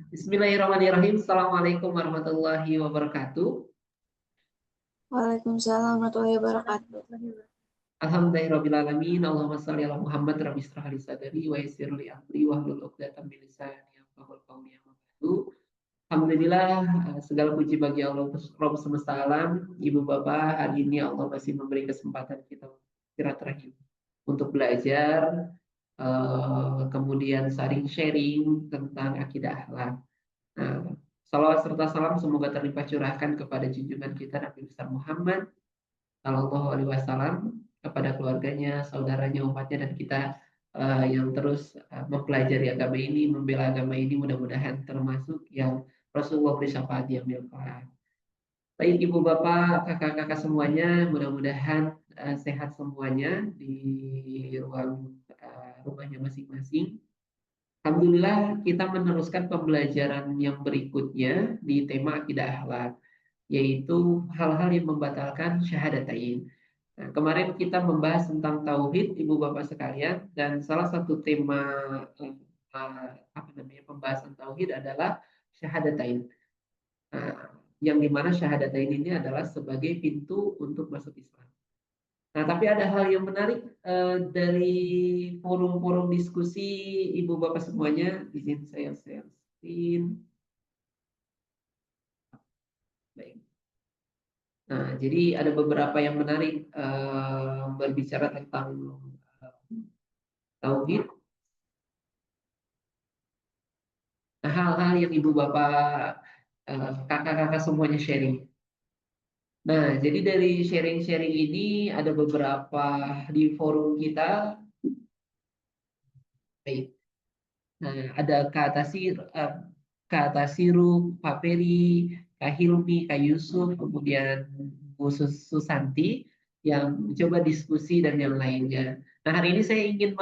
Bismillahirrahmanirrahim. Assalamualaikum warahmatullahi wabarakatuh. Waalaikumsalam warahmatullahi wabarakatuh. Alhamdulillahirrahmanirrahim. Allahumma shalli ala Muhammad rabbi shrah li sadri wa yassir li amri wahlul 'uqdatam min lisani yafqahu qawli. Amma ba'du. Alhamdulillah, segala puji bagi Allah Rabb semesta alam. Ibu Bapak, hari ini Allah masih memberi kesempatan kita silaturahim untuk belajar, kemudian saling sharing tentang akidah akhlak. Nah, salawat serta salam semoga terlimpah curahkan kepada junjungan kita Nabi besar Muhammad Shallallahu Alaihi Wasallam, kepada keluarganya, saudaranya, umatnya, dan kita yang terus mempelajari agama ini, membela agama ini, mudah-mudahan termasuk yang Rasulullah beri syafaat yang manfaat. Baik ibu bapak, kakak-kakak semuanya, mudah-mudahan sehat semuanya di ruang rumahnya masing-masing. Alhamdulillah kita meneruskan pembelajaran yang berikutnya di tema akidah akhlak, yaitu hal-hal yang membatalkan syahadatain. Nah, kemarin kita membahas tentang tauhid, ibu bapak sekalian, dan salah satu tema pembahasan tauhid adalah syahadatain. Nah, yang dimana syahadatain ini adalah sebagai pintu untuk masuk Islam. Nah, tapi ada hal yang menarik dari forum-forum diskusi ibu bapak semuanya. Izin saya share screen. Baik. Nah, jadi ada beberapa yang menarik berbicara tentang tauhid. Nah, hal-hal yang ibu bapak, kakak-kakak semuanya sharing. Nah, jadi dari sharing-sharing ini ada beberapa di forum kita. Baik. Nah, ada Kak Tasiru, Pak Peri, Kak Hilmi, Kak Yusuf, kemudian Bu Susanti yang coba diskusi dan yang lainnya. Nah, hari ini saya ingin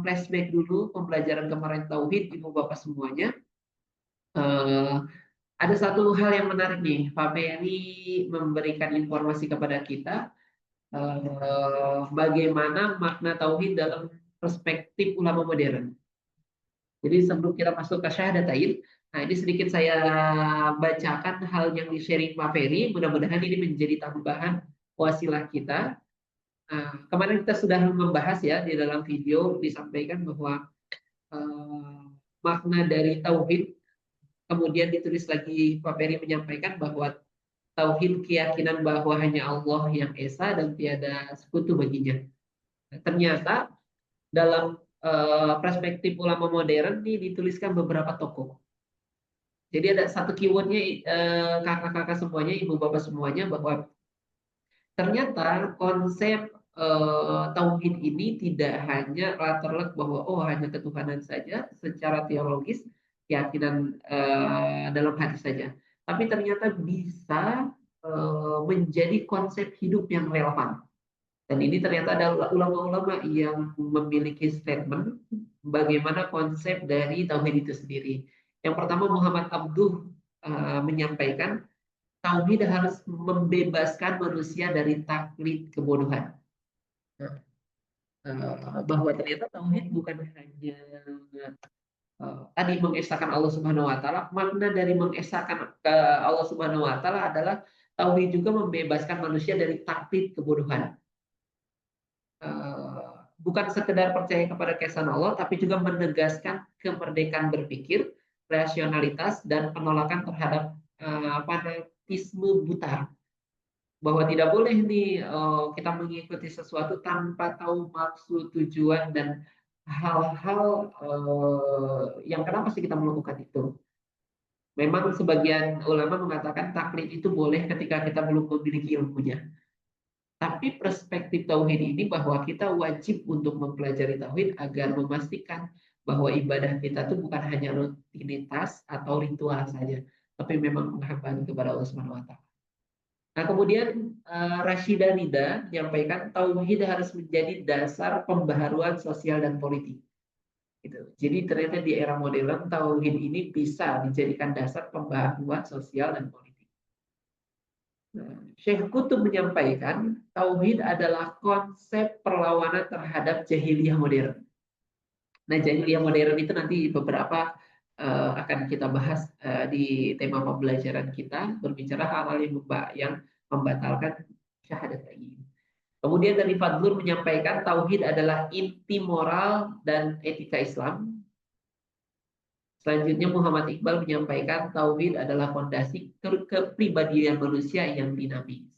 flashback dulu pembelajaran kemarin Tauhid, Ibu Bapak semuanya. Ada satu hal yang menarik nih, Pak Peri memberikan informasi kepada kita bagaimana makna Tauhid dalam perspektif ulama modern. Jadi sebelum kita masuk ke syahadatain, nah ini sedikit saya bacakan hal yang di-sharing Pak Ferry, mudah-mudahan ini menjadi tambahan wasilah kita. Nah, kemarin kita sudah membahas ya di dalam video disampaikan bahwa makna dari tauhid, kemudian ditulis lagi Pak Ferry menyampaikan bahwa tauhid keyakinan bahwa hanya Allah yang esa dan tiada sekutu baginya. Nah, ternyata dalam perspektif ulama modern ini dituliskan beberapa tokoh. Jadi ada satu keywordnya kakak-kakak semuanya, ibu bapak semuanya, bahwa ternyata konsep tauhid ini tidak hanya terlek bahwa hanya ketuhanan saja secara teologis, keyakinan dalam hati saja, tapi ternyata bisa menjadi konsep hidup yang relevan. Dan ini ternyata ada ulama-ulama yang memiliki statement bagaimana konsep dari tauhid itu sendiri. Yang pertama Muhammad Abduh menyampaikan tauhid harus membebaskan manusia dari taklid kebodohan. Bahwa ternyata tauhid bukan hanya tadi mengesahkan Allah Subhanahu wa taala, makna dari mengesahkan Allah Subhanahu wa taala adalah tauhid juga membebaskan manusia dari taklid kebodohan. Bukan sekedar percaya kepada keesaan Allah, tapi juga menegaskan kemerdekaan berpikir, rasionalitas, dan penolakan terhadap fanatisme buta. Bahwa tidak boleh nih kita mengikuti sesuatu tanpa tahu maksud, tujuan, dan hal-hal yang kenapa sih kita melakukan itu. Memang sebagian ulama mengatakan taklid itu boleh ketika kita belum memiliki ilmunya. Tapi perspektif tauhid ini bahwa kita wajib untuk mempelajari tauhid agar memastikan bahwa ibadah kita itu bukan hanya rutinitas atau ritual saja, tapi memang penghambaan kepada Allah Subhanahu wa taala. Nah, kemudian Rashida Nida menyampaikan tauhid harus menjadi dasar pembaharuan sosial dan politik. Gitu. Jadi ternyata di era modern tauhid ini bisa dijadikan dasar pembaharuan sosial dan politik. Syekh Qutb menyampaikan tauhid adalah konsep perlawanan terhadap jahiliyah modern. Nah, jahiliyah modern itu nanti beberapa akan kita bahas di tema pembelajaran kita, berbicara hal-hal yang membatalkan syahadatain. Kemudian dari Fadlur menyampaikan tauhid adalah inti moral dan etika Islam. Selanjutnya Muhammad Iqbal menyampaikan tauhid adalah fondasi kepribadian manusia yang dinamis.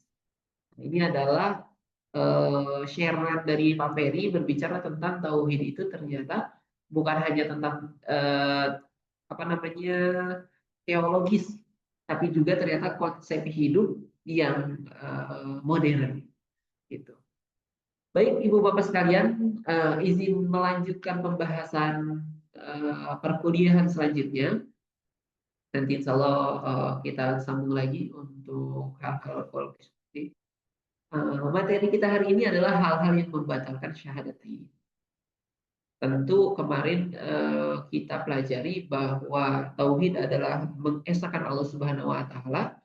Ini adalah sharean dari Pak Ferry berbicara tentang tauhid itu ternyata bukan hanya tentang apa namanya teologis, tapi juga ternyata konsep hidup yang modern gitu. Baik Ibu Bapak sekalian, izin melanjutkan pembahasan perkuliahan selanjutnya. Nanti insya Allah kita sambung lagi untuk hal-hal seperti materi kita hari ini adalah hal-hal yang membatalkan syahadatain. Tentu kemarin kita pelajari bahwa tauhid adalah mengesahkan Allah Subhanahu wa taala.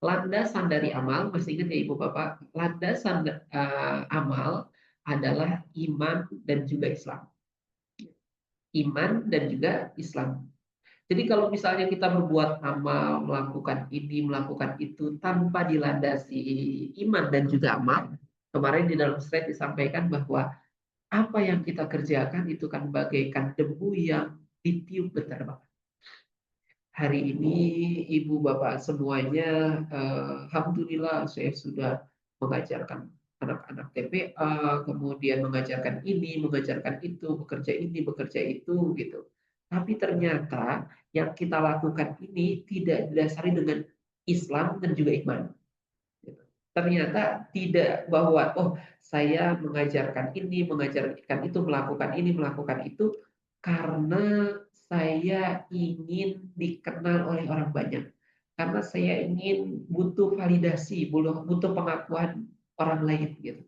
Landasan dari amal, masih ingat ya Ibu Bapak, landasan amal adalah iman dan juga Islam. Iman dan juga Islam. Jadi kalau misalnya kita berbuat amal, melakukan ini, melakukan itu tanpa dilandasi iman dan juga amal, kemarin di dalam slide disampaikan bahwa apa yang kita kerjakan itu kan bagaikan debu yang ditiup berterbangan. Hari ini Ibu Bapak semuanya, alhamdulillah saya sudah mengajarkan anak-anak TPA, kemudian mengajarkan ini, mengajarkan itu, bekerja itu, gitu. Tapi ternyata yang kita lakukan ini tidak didasari dengan Islam dan juga iman. Gitu. Ternyata tidak bahwa saya mengajarkan ini, mengajarkan itu, melakukan ini, melakukan itu karena saya ingin dikenal oleh orang banyak. Karena saya ingin butuh validasi, butuh pengakuan orang lain gitu.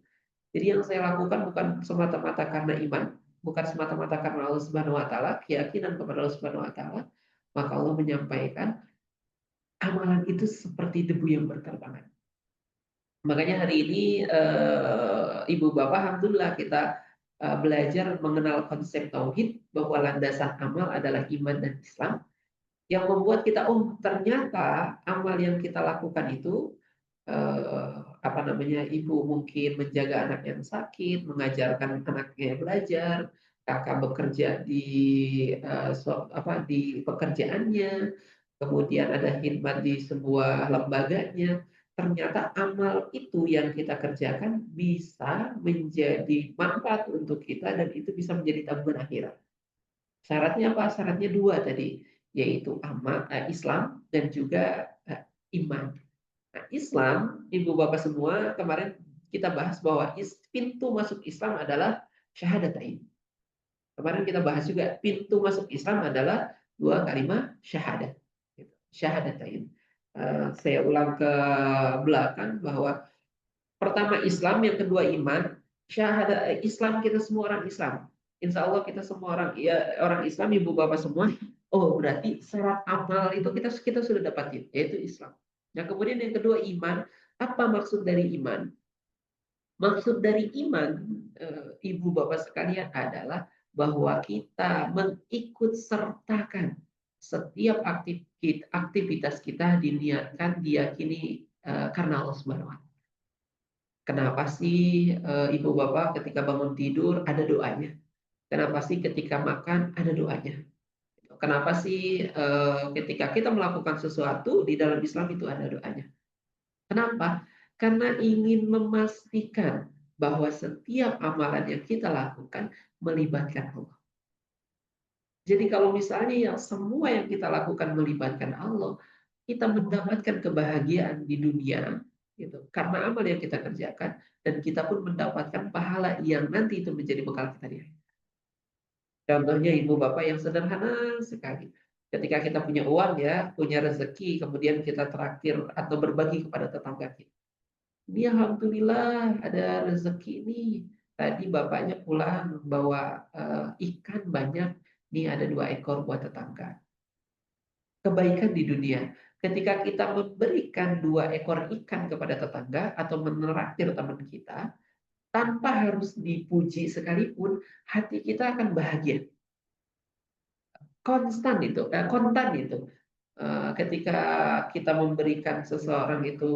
Jadi yang saya lakukan bukan semata-mata karena iman, bukan semata-mata karena Allah Subhanahu wa taala, keyakinan kepada Allah Subhanahu wa taala, maka Allah menyampaikan amalan itu seperti debu yang berterbangan. Makanya hari ini Ibu Bapak alhamdulillah kita belajar mengenal konsep tauhid bahwa landasan amal adalah iman dan Islam yang membuat kita ternyata amal yang kita lakukan itu apa namanya ibu mungkin menjaga anak yang sakit, mengajarkan anaknya belajar, kakak bekerja di di pekerjaannya, kemudian ada khidmat di sebuah lembaganya. Ternyata amal itu yang kita kerjakan bisa menjadi manfaat untuk kita dan itu bisa menjadi tabungan akhirat. Syaratnya apa? Syaratnya dua tadi, yaitu Islam dan juga iman. Nah, Islam, Ibu Bapak semua, kemarin kita bahas bahwa pintu masuk Islam adalah syahadatain. Kemarin kita bahas juga pintu masuk Islam adalah dua kalimat syahadat. Syahadatain. Saya ulang ke belakang bahwa pertama Islam, yang kedua iman. Syahadat Islam kita semua orang Islam. Insya Allah kita semua orang Islam, Ibu Bapak semua. Oh berarti syarat amal itu kita sudah dapatin, yaitu Islam. Nah kemudian yang kedua iman. Apa maksud dari iman? Maksud dari iman, Ibu Bapak sekalian adalah bahwa kita mengikut sertakan setiap aktivitas kita diniatkan, diyakini karena Allah Subhanahu wa taala. Kenapa sih Ibu Bapak ketika bangun tidur ada doanya? Kenapa sih ketika makan ada doanya? Kenapa sih ketika kita melakukan sesuatu di dalam Islam itu ada doanya? Kenapa? Karena ingin memastikan bahwa setiap amalan yang kita lakukan melibatkan Allah. Jadi kalau misalnya yang semua yang kita lakukan melibatkan Allah, kita mendapatkan kebahagiaan di dunia, gitu. Karena amal yang kita kerjakan, dan kita pun mendapatkan pahala yang nanti itu menjadi bekal kita di akhirat. Contohnya Ibu Bapak yang sederhana sekali. Ketika kita punya uang ya, punya rezeki, kemudian kita traktir atau berbagi kepada tetangga kita. Ini alhamdulillah ada rezeki ini. Tadi bapaknya pulang bawa ikan banyak. Nih ada 2 ekor buat tetangga. Kebaikan di dunia. Ketika kita memberikan 2 ekor ikan kepada tetangga atau menraktir teman kita, tanpa harus dipuji sekalipun, hati kita akan bahagia. kontan itu. Ketika kita memberikan seseorang itu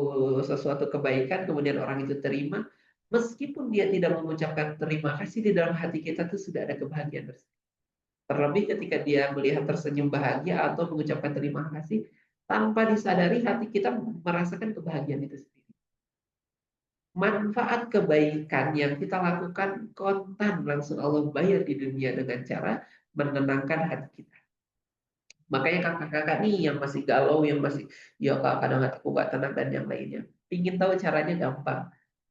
sesuatu kebaikan, kemudian orang itu terima, meskipun dia tidak mengucapkan terima kasih, di dalam hati kita tuh sudah ada kebahagiaan. Terlebih ketika dia melihat tersenyum bahagia atau mengucapkan terima kasih, tanpa disadari hati kita merasakan kebahagiaan itu sendiri. Manfaat kebaikan yang kita lakukan kontan langsung Allah bayar di dunia dengan cara menenangkan hati kita. Makanya kakak-kakak nih yang masih galau, yang masih ya kadang aku gak tenang dan yang lainnya. Ingin tahu caranya gampang.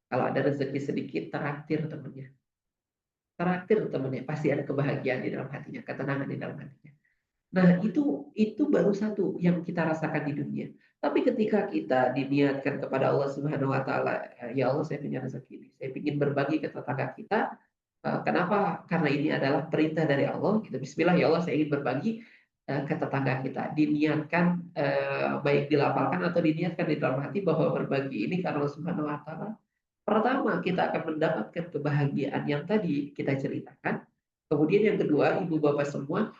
Kalau ada rezeki sedikit, traktir temennya. Traktir temennya, pasti ada kebahagiaan di dalam hatinya, ketenangan di dalam hatinya. Nah, itu baru satu yang kita rasakan di dunia. Tapi ketika kita diniatkan kepada Allah Subhanahu wa taala, ya Allah saya punya rezeki ini, saya ingin berbagi ke tetangga kita. Kenapa? Karena ini adalah perintah dari Allah. Gitu. Bismillah ya Allah saya ingin berbagi ke tetangga kita. Diniatkan baik dilafalkan atau diniatkan di dalam hati bahwa berbagi ini karena Allah Subhanahu wa taala. Pertama, kita akan mendapatkan kebahagiaan yang tadi kita ceritakan. Kemudian yang kedua, Ibu Bapak semua,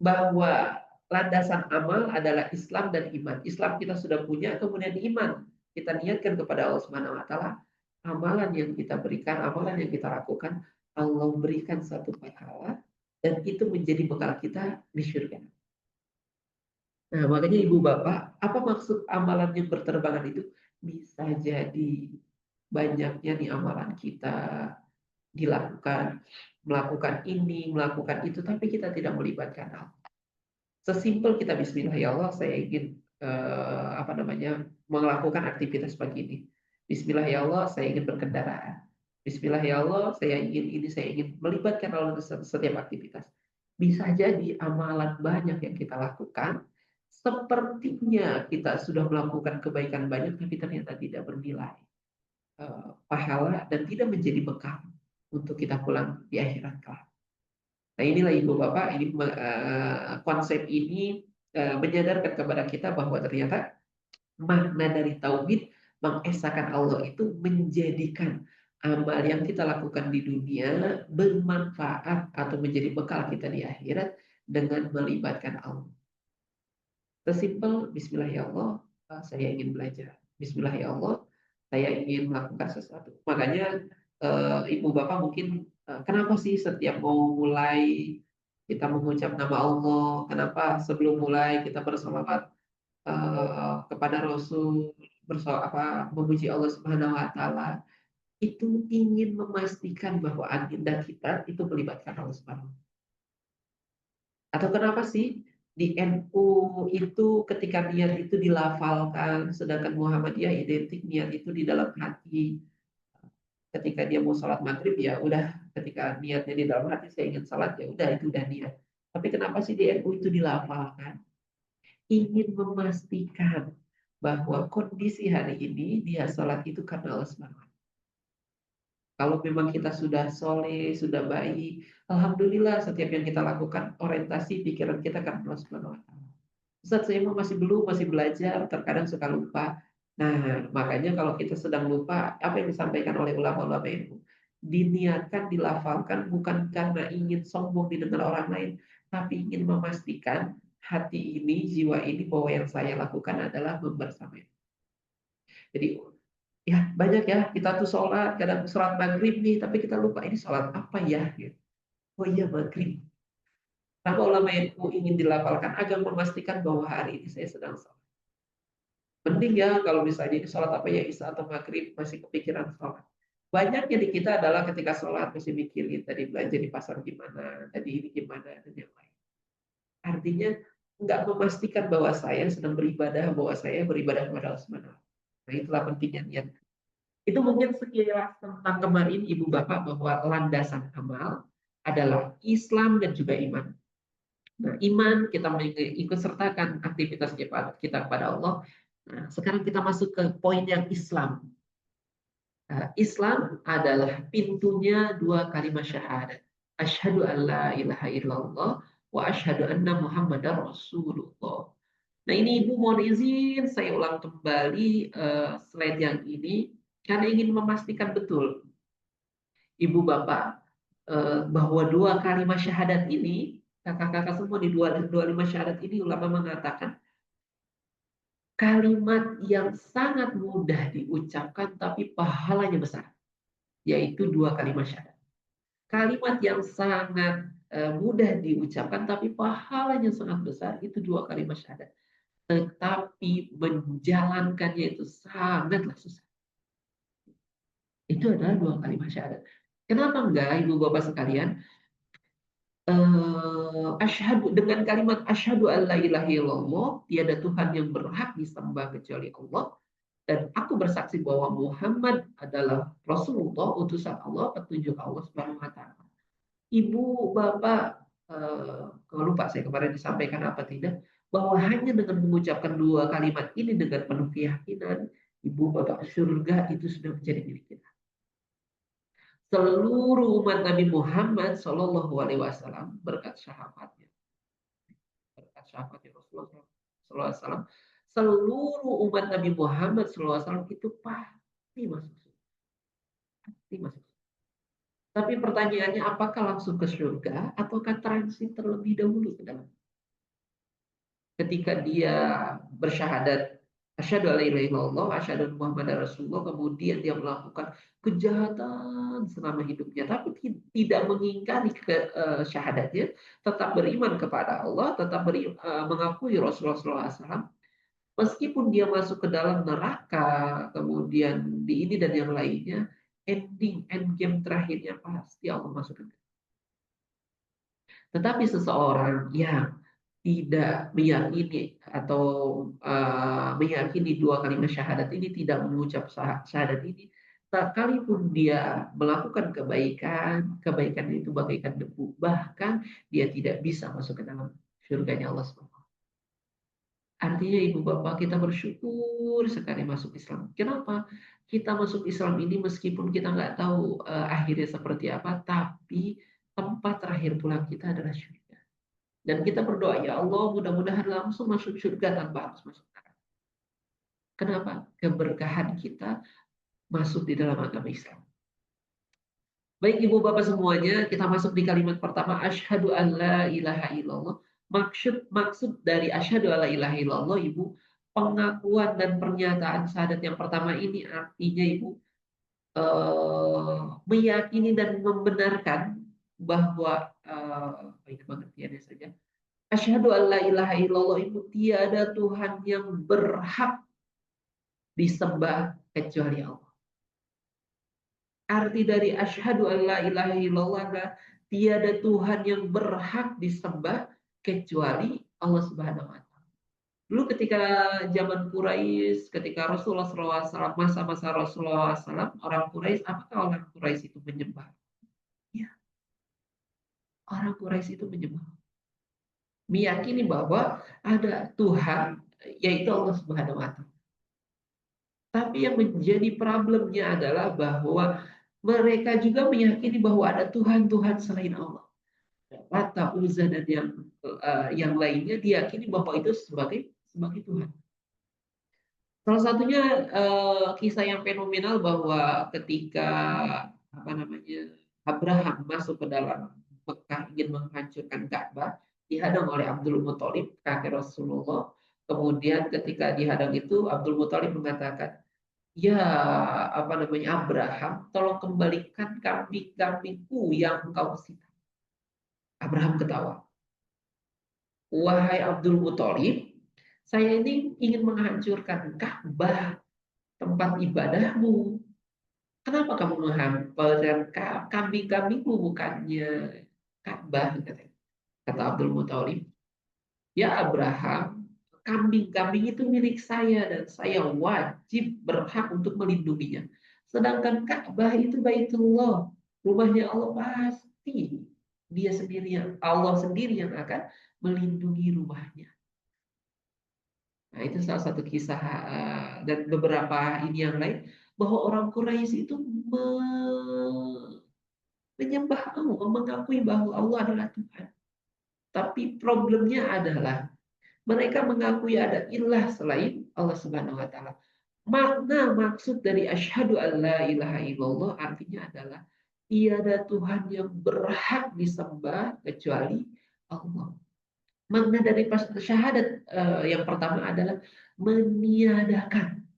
bahwa landasan amal adalah Islam dan iman. Islam kita sudah punya, kemudian iman. Kita niatkan kepada Allah Subhanahu wa taala, amalan yang kita berikan, amalan yang kita lakukan, Allah berikan satu pahala dan itu menjadi bekal kita di surga. Nah, makanya Ibu Bapak, apa maksud amalan yang berterbangan itu? Bisa jadi banyaknya nih amalan kita dilakukan, melakukan ini, melakukan itu, tapi kita tidak melibatkan Allah. Sesimpel kita Bismillah ya Allah, saya ingin melakukan aktivitas pagi ini. Bismillah ya Allah, saya ingin berkendaraan. Bismillah ya Allah, saya ingin melibatkan Allah setiap aktivitas. Bisa jadi amalan banyak yang kita lakukan, sepertinya kita sudah melakukan kebaikan banyak, tapi ternyata tidak bernilai pahala dan tidak menjadi bekal untuk kita pulang di akhirat kelak. Nah inilah Ibu Bapak, ini konsep ini menyadarkan kepada kita bahwa ternyata makna dari tauhid mengesahkan Allah itu menjadikan amal yang kita lakukan di dunia bermanfaat atau menjadi bekal kita di akhirat dengan melibatkan Allah. Sesimpel Bismillah ya Allah, saya ingin belajar. Bismillah ya Allah, saya ingin melakukan sesuatu. Makanya Ibu Bapak mungkin kenapa sih setiap mau mulai kita mengucap nama Allah, kenapa sebelum mulai kita bersolawat kepada Rasul, memuji Allah Subhanahu wa taala, itu ingin memastikan bahwa agenda kita itu melibatkan Allah Subhanahu wa taala. Atau kenapa sih di NU itu ketika niat itu dilafalkan, sedangkan Muhammadiyah identik niat itu di dalam hati. Ketika dia mau sholat maghrib ya udah, ketika niatnya di dalam hati saya ingin sholat ya udah itu udah niat. Tapi kenapa sih di NU itu dilafalkan? Ingin memastikan bahwa kondisi hari ini dia sholat itu karena Allah SWT. Kalau memang kita sudah soleh, sudah baik, alhamdulillah setiap yang kita lakukan orientasi pikiran kita karena Allah SWT. Ustaz, saya masih belum, masih belajar, terkadang suka lupa. Nah, makanya kalau kita sedang lupa, apa yang disampaikan oleh ulama-ulama itu, diniatkan, dilafalkan, bukan karena ingin sombong didengar orang lain, tapi ingin memastikan hati ini, jiwa ini, bahwa yang saya lakukan adalah membersamai. Jadi, ya banyak ya, kita tuh sholat, kadang sholat maghrib nih, tapi kita lupa, ini sholat apa ya? Oh iya, maghrib. Kenapa ulama NU ingin dilafalkan agar memastikan bahwa hari ini saya sedang sholat. Mending ya kalau misalnya ini sholat apa ya, isya atau maghrib masih kepikiran sholat. Banyaknya di kita adalah ketika sholat masih mikirin tadi belanja di pasar gimana, tadi ini gimana, dan yang lain. Artinya nggak memastikan bahwa saya sedang beribadah, bahwa saya beribadah kepada Allah Subhanahu. Nah itulah pentingnya niat. Itu mungkin sekilas tentang kemarin Ibu Bapak bahwa landasan amal adalah Islam dan juga iman. Nah, iman kita ikut sertakan aktivitas kita kepada Allah. Nah, sekarang kita masuk ke poin yang Islam. Islam adalah pintunya dua kalimat syahadat. Asyhadu an la ilaha illallah wa asyhadu anna Muhammadar Rasulullah. Nah ini Ibu mohon izin saya ulang kembali slide yang ini karena ingin memastikan betul Ibu Bapak bahwa dua kalimat syahadat ini kakak-kakak semua di 25 syahadat ini ulama mengatakan kalimat yang sangat mudah diucapkan tapi pahalanya besar, yaitu 2 kalimat syahadat. Kalimat yang sangat mudah diucapkan tapi pahalanya sangat besar itu 2 kalimat syahadat. Tetapi menjalankannya itu sangatlah susah. Itu adalah 2 kalimat syahadat. Kenapa enggak, ibu bapak sekalian? Asyhadu, dengan kalimat asyhadu alla ilaha illallah, tiada Tuhan yang berhak disembah kecuali Allah, dan aku bersaksi bahwa Muhammad adalah Rasulullah, utusan Allah, petunjuk Allah Subhanahu wa taala. Ibu, bapak, lupa saya kemarin disampaikan apa tidak, bahwa hanya dengan mengucapkan 2 kalimat ini dengan penuh keyakinan, ibu, bapak, surga itu sudah menjadi milik kita. Seluruh umat Nabi Muhammad Shallallahu Alaihi Wasallam berkat syafaatnya Rasulullah SAW, seluruh umat Nabi Muhammad SAW itu pasti masuk surga. Pasti masuk. Tapi pertanyaannya, apakah langsung ke surga ataukah transit terlebih dahulu ke dalam? Ketika dia bersyahadat asyhadu alla ilaha illallah, asyhadu anna muhammadar rasulullah, kemudian dia melakukan kejahatan selama hidupnya tapi tidak mengingkari syahadatnya, tetap beriman kepada Allah, tetap mengakui Rasulullah SAW, meskipun dia masuk ke dalam neraka, kemudian di ini dan yang lainnya, end game terakhirnya pasti Allah masukkan. Tetapi seseorang yang tidak meyakini atau meyakini 2 kalimat syahadat ini, tidak mengucap syahadat ini, sekalipun dia melakukan kebaikan, kebaikan itu bagaikan debu, bahkan dia tidak bisa masuk ke dalam surganya Allah SWT. Artinya ibu bapak, kita bersyukur sekali masuk Islam. Kenapa? Kita masuk Islam ini meskipun kita nggak tahu akhirnya seperti apa, tapi tempat terakhir pulang kita adalah surga. Dan kita berdoa, ya Allah, mudah-mudahan langsung masuk surga tanpa harus masuk neraka. Kenapa? Keberkahan kita masuk di dalam agama Islam. Baik ibu bapak semuanya, kita masuk di kalimat pertama, asyhadu alla ilaha illallah. Maksud dari asyhadu alla ilaha illallah, ibu, pengakuan dan pernyataan syahadat yang pertama ini artinya ibu meyakini dan membenarkan bahwa baik pengertiannya saja. Asyhadu alla ilaha illallah itu tiada Tuhan yang berhak disembah kecuali Allah. Arti dari asyhadu alla ilaha illallah adalah tiada Tuhan yang berhak disembah kecuali Allah Subhanahu wa taala. Dulu ketika zaman Quraisy, ketika Rasulullah SAW, masa-masa Rasulullah SAW, orang Quraisy, apakah orang Quraisy itu menyembah? Ya, orang Quraisy itu menyembah. Meyakini bahwa ada Tuhan, yaitu Allah Subhanahu wa taala. Tapi yang menjadi problemnya adalah bahwa mereka juga meyakini bahwa ada Tuhan-Tuhan selain Allah. Lata, Uzza dan yang lainnya diyakini bahwa itu sebagai Tuhan. Salah satunya kisah yang fenomenal bahwa ketika Abraham masuk ke dalam Mekah ingin menghancurkan Ka'bah, dihadang oleh Abdul Muthalib, kakek Rasulullah. Kemudian ketika dihadang itu Abdul Muthalib mengatakan, ya Abraham, tolong kembalikan kambing-kambingku yang engkau sita. Abraham ketawa. Wahai Abdul Muthalib, saya ini ingin menghancurkan Ka'bah, tempat ibadahmu. Kenapa kamu menghancurkan kambing-kambingmu, bukannya Ka'bah? Kata Abdul Muthalib, ya Abraham, kambing-kambing itu milik saya dan saya wajib berhak untuk melindunginya. Sedangkan Ka'bah itu Baitullah, rumahnya Allah, pasti dia sendiri, Allah sendiri yang akan melindungi rumahnya. Nah, itu salah satu kisah dan beberapa ini yang lain bahwa orang Quraisy itu menyembah Allah, mengakui bahwa Allah adalah Tuhan. Tapi problemnya adalah mereka mengakui ada ilah selain Allah Subhanahu wa taala. Makna maksud dari asyhadu alla ilaha illallah artinya adalah tiada Tuhan yang berhak disembah kecuali Allah. Makna dari syahadat yang pertama adalah meniadakan.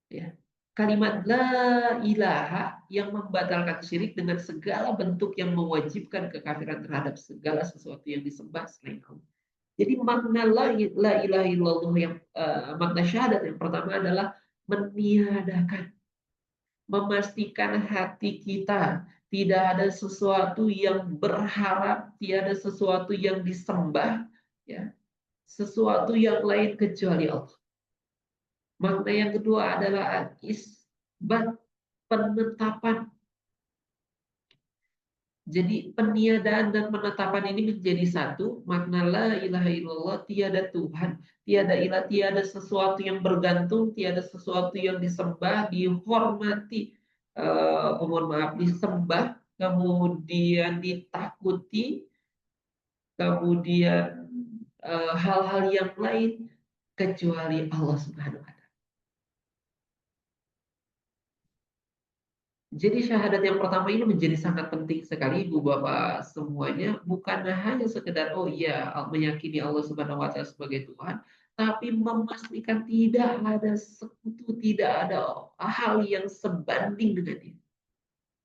Ya. Kalimat la ilaha yang membatalkan syirik dengan segala bentuk yang mewajibkan kekafiran terhadap segala sesuatu yang disembah selain Allah. Jadi makna la ilaha illallah yang makna syahadat yang pertama adalah meniadakan, memastikan hati kita tidak ada sesuatu yang berharap, tiada sesuatu yang disembah, ya, sesuatu yang lain kecuali Allah. Makna yang kedua adalah isbat, penetapan. Jadi peniadaan dan penetapan ini menjadi satu. Makna la ilaha illallah, tiada Tuhan, tiada ilah, tiada sesuatu yang bergantung, tiada sesuatu yang disembah, dihormati, mohon maaf, disembah, kemudian ditakuti, kemudian hal-hal yang lain kecuali Allah Subhanahu wa. Jadi syahadat yang pertama ini menjadi sangat penting sekali Ibu Bapak semuanya, bukan hanya sekedar oh iya meyakini Allah Subhanahu wa taala sebagai Tuhan, tapi memastikan tidak ada sekutu, tidak ada hal yang sebanding dengan dia.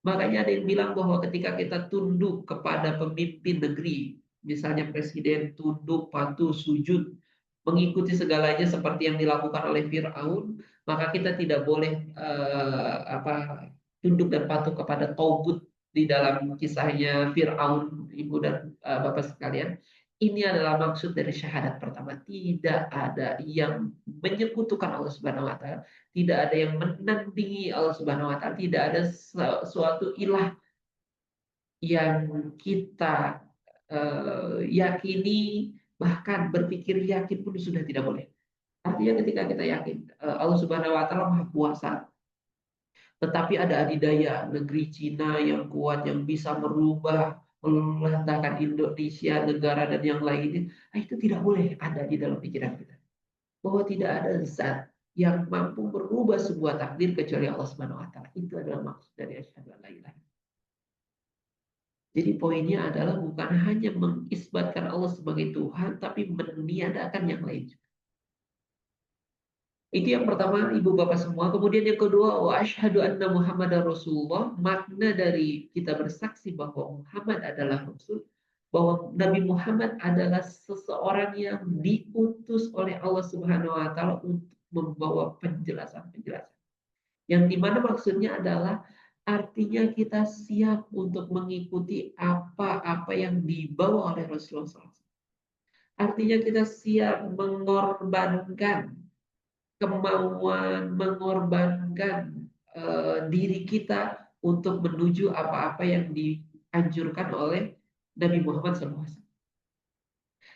Makanya ada yang bilang bahwa ketika kita tunduk kepada pemimpin negeri, misalnya presiden, tunduk, patuh, sujud, mengikuti segalanya seperti yang dilakukan oleh Firaun, maka kita tidak boleh tunduk dan patuh kepada Togut di dalam kisahnya Firaun, Ibu dan Bapak sekalian. Ini adalah maksud dari syahadat pertama. Tidak ada yang menyekutukan Allah Subhanahu wa taala, tidak ada yang menandingi Allah Subhanahu wa taala, tidak ada suatu ilah yang kita yakini, bahkan berpikir yakin pun sudah tidak boleh. Artinya ketika kita yakin Allah Subhanahu wa taala Maha Kuasa, tetapi ada adidaya negeri Cina yang kuat yang bisa merubah melantahkan Indonesia, negara dan yang lainnya, itu tidak boleh ada di dalam pikiran kita. Bahwa tidak ada zat yang mampu merubah sebuah takdir kecuali Allah Subhanahu wa taala. Itu adalah maksud dari asyhadu an la ilaha. Jadi poinnya adalah bukan hanya mengisbatkan Allah sebagai Tuhan, tapi meniadakan yang lain. Itu yang pertama, Ibu Bapak semua. Kemudian yang kedua, wa asyhadu anna Muhammadar Rasulullah. Makna dari kita bersaksi bahwa Muhammad adalah Rasul, bahwa Nabi Muhammad adalah seseorang yang diutus oleh Allah Subhanahu wa taala untuk membawa penjelasan-penjelasan. Yang dimana maksudnya adalah artinya kita siap untuk mengikuti apa-apa yang dibawa oleh Rasulullah SAW. Artinya kita siap mengorbankan kemauan, mengorbankan diri kita untuk menuju apa-apa yang dianjurkan oleh Nabi Muhammad SAW.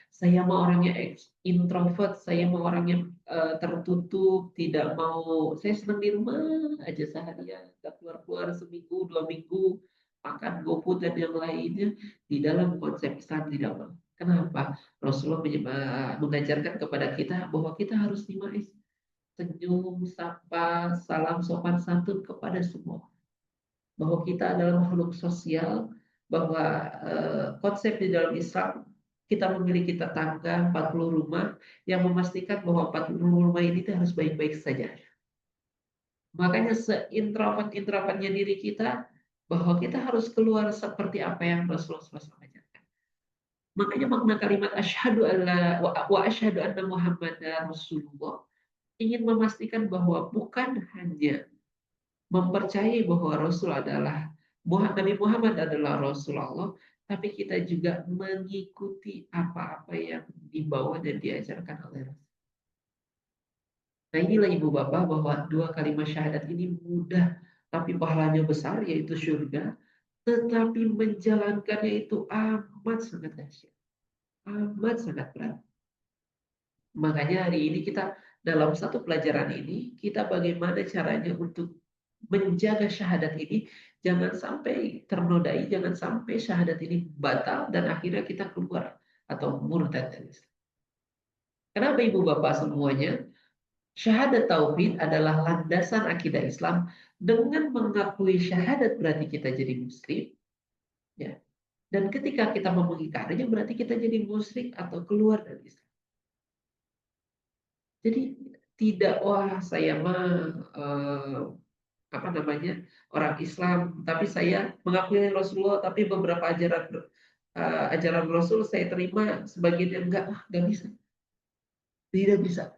Saya mau orangnya introvert, saya mau orangnya tertutup, tidak mau, saya senang di rumah aja seharian, nggak keluar-keluar seminggu, 2 minggu, makan GoFood dan yang lainnya. Di dalam konsep Islam tidak mau. Kenapa? Rasulullah mengajarkan kepada kita bahwa kita harus nimais, senyum, sapa, salam sopan santun kepada semua. Bahwa kita adalah makhluk sosial, bahwa konsep di dalam Islam kita memiliki tetangga 40 rumah yang memastikan bahwa 40 rumah ini harus baik-baik saja. Makanya seintrovert-introvertnya diri kita bahwa kita harus keluar seperti apa yang Rasulullah SAW ajarkan. Makanya makna kalimat asyhadu alla wa asyhadu anna Muhammadar Rasulullah ingin memastikan bahwa bukan hanya mempercayai bahwa Rasul adalah Nabi Muhammad adalah Rasulullah, tapi kita juga mengikuti apa-apa yang dibawa dan diajarkan oleh Rasul. Nah inilah Ibu Bapak bahwa dua kalimat syahadat ini mudah, tapi pahalanya besar yaitu surga, tetapi menjalankannya itu amat sangat dahsyat, amat sangat berat. Makanya hari ini kita dalam satu pelajaran ini, kita bagaimana caranya untuk menjaga syahadat ini, jangan sampai ternodai, jangan sampai syahadat ini batal dan akhirnya kita keluar atau murtad dari Islam. Kenapa Ibu Bapak semuanya? Syahadat tauhid adalah landasan akidah Islam. Dengan mengakui syahadat berarti kita jadi muslim. Ya. Dan ketika kita mengingkarinya berarti kita jadi musyrik atau keluar dari Islam. Jadi tidak wah saya mah apa namanya orang Islam, tapi saya mengakui Rasulullah, tapi beberapa ajaran Rasul saya terima, sebagian enggak bisa, tidak bisa.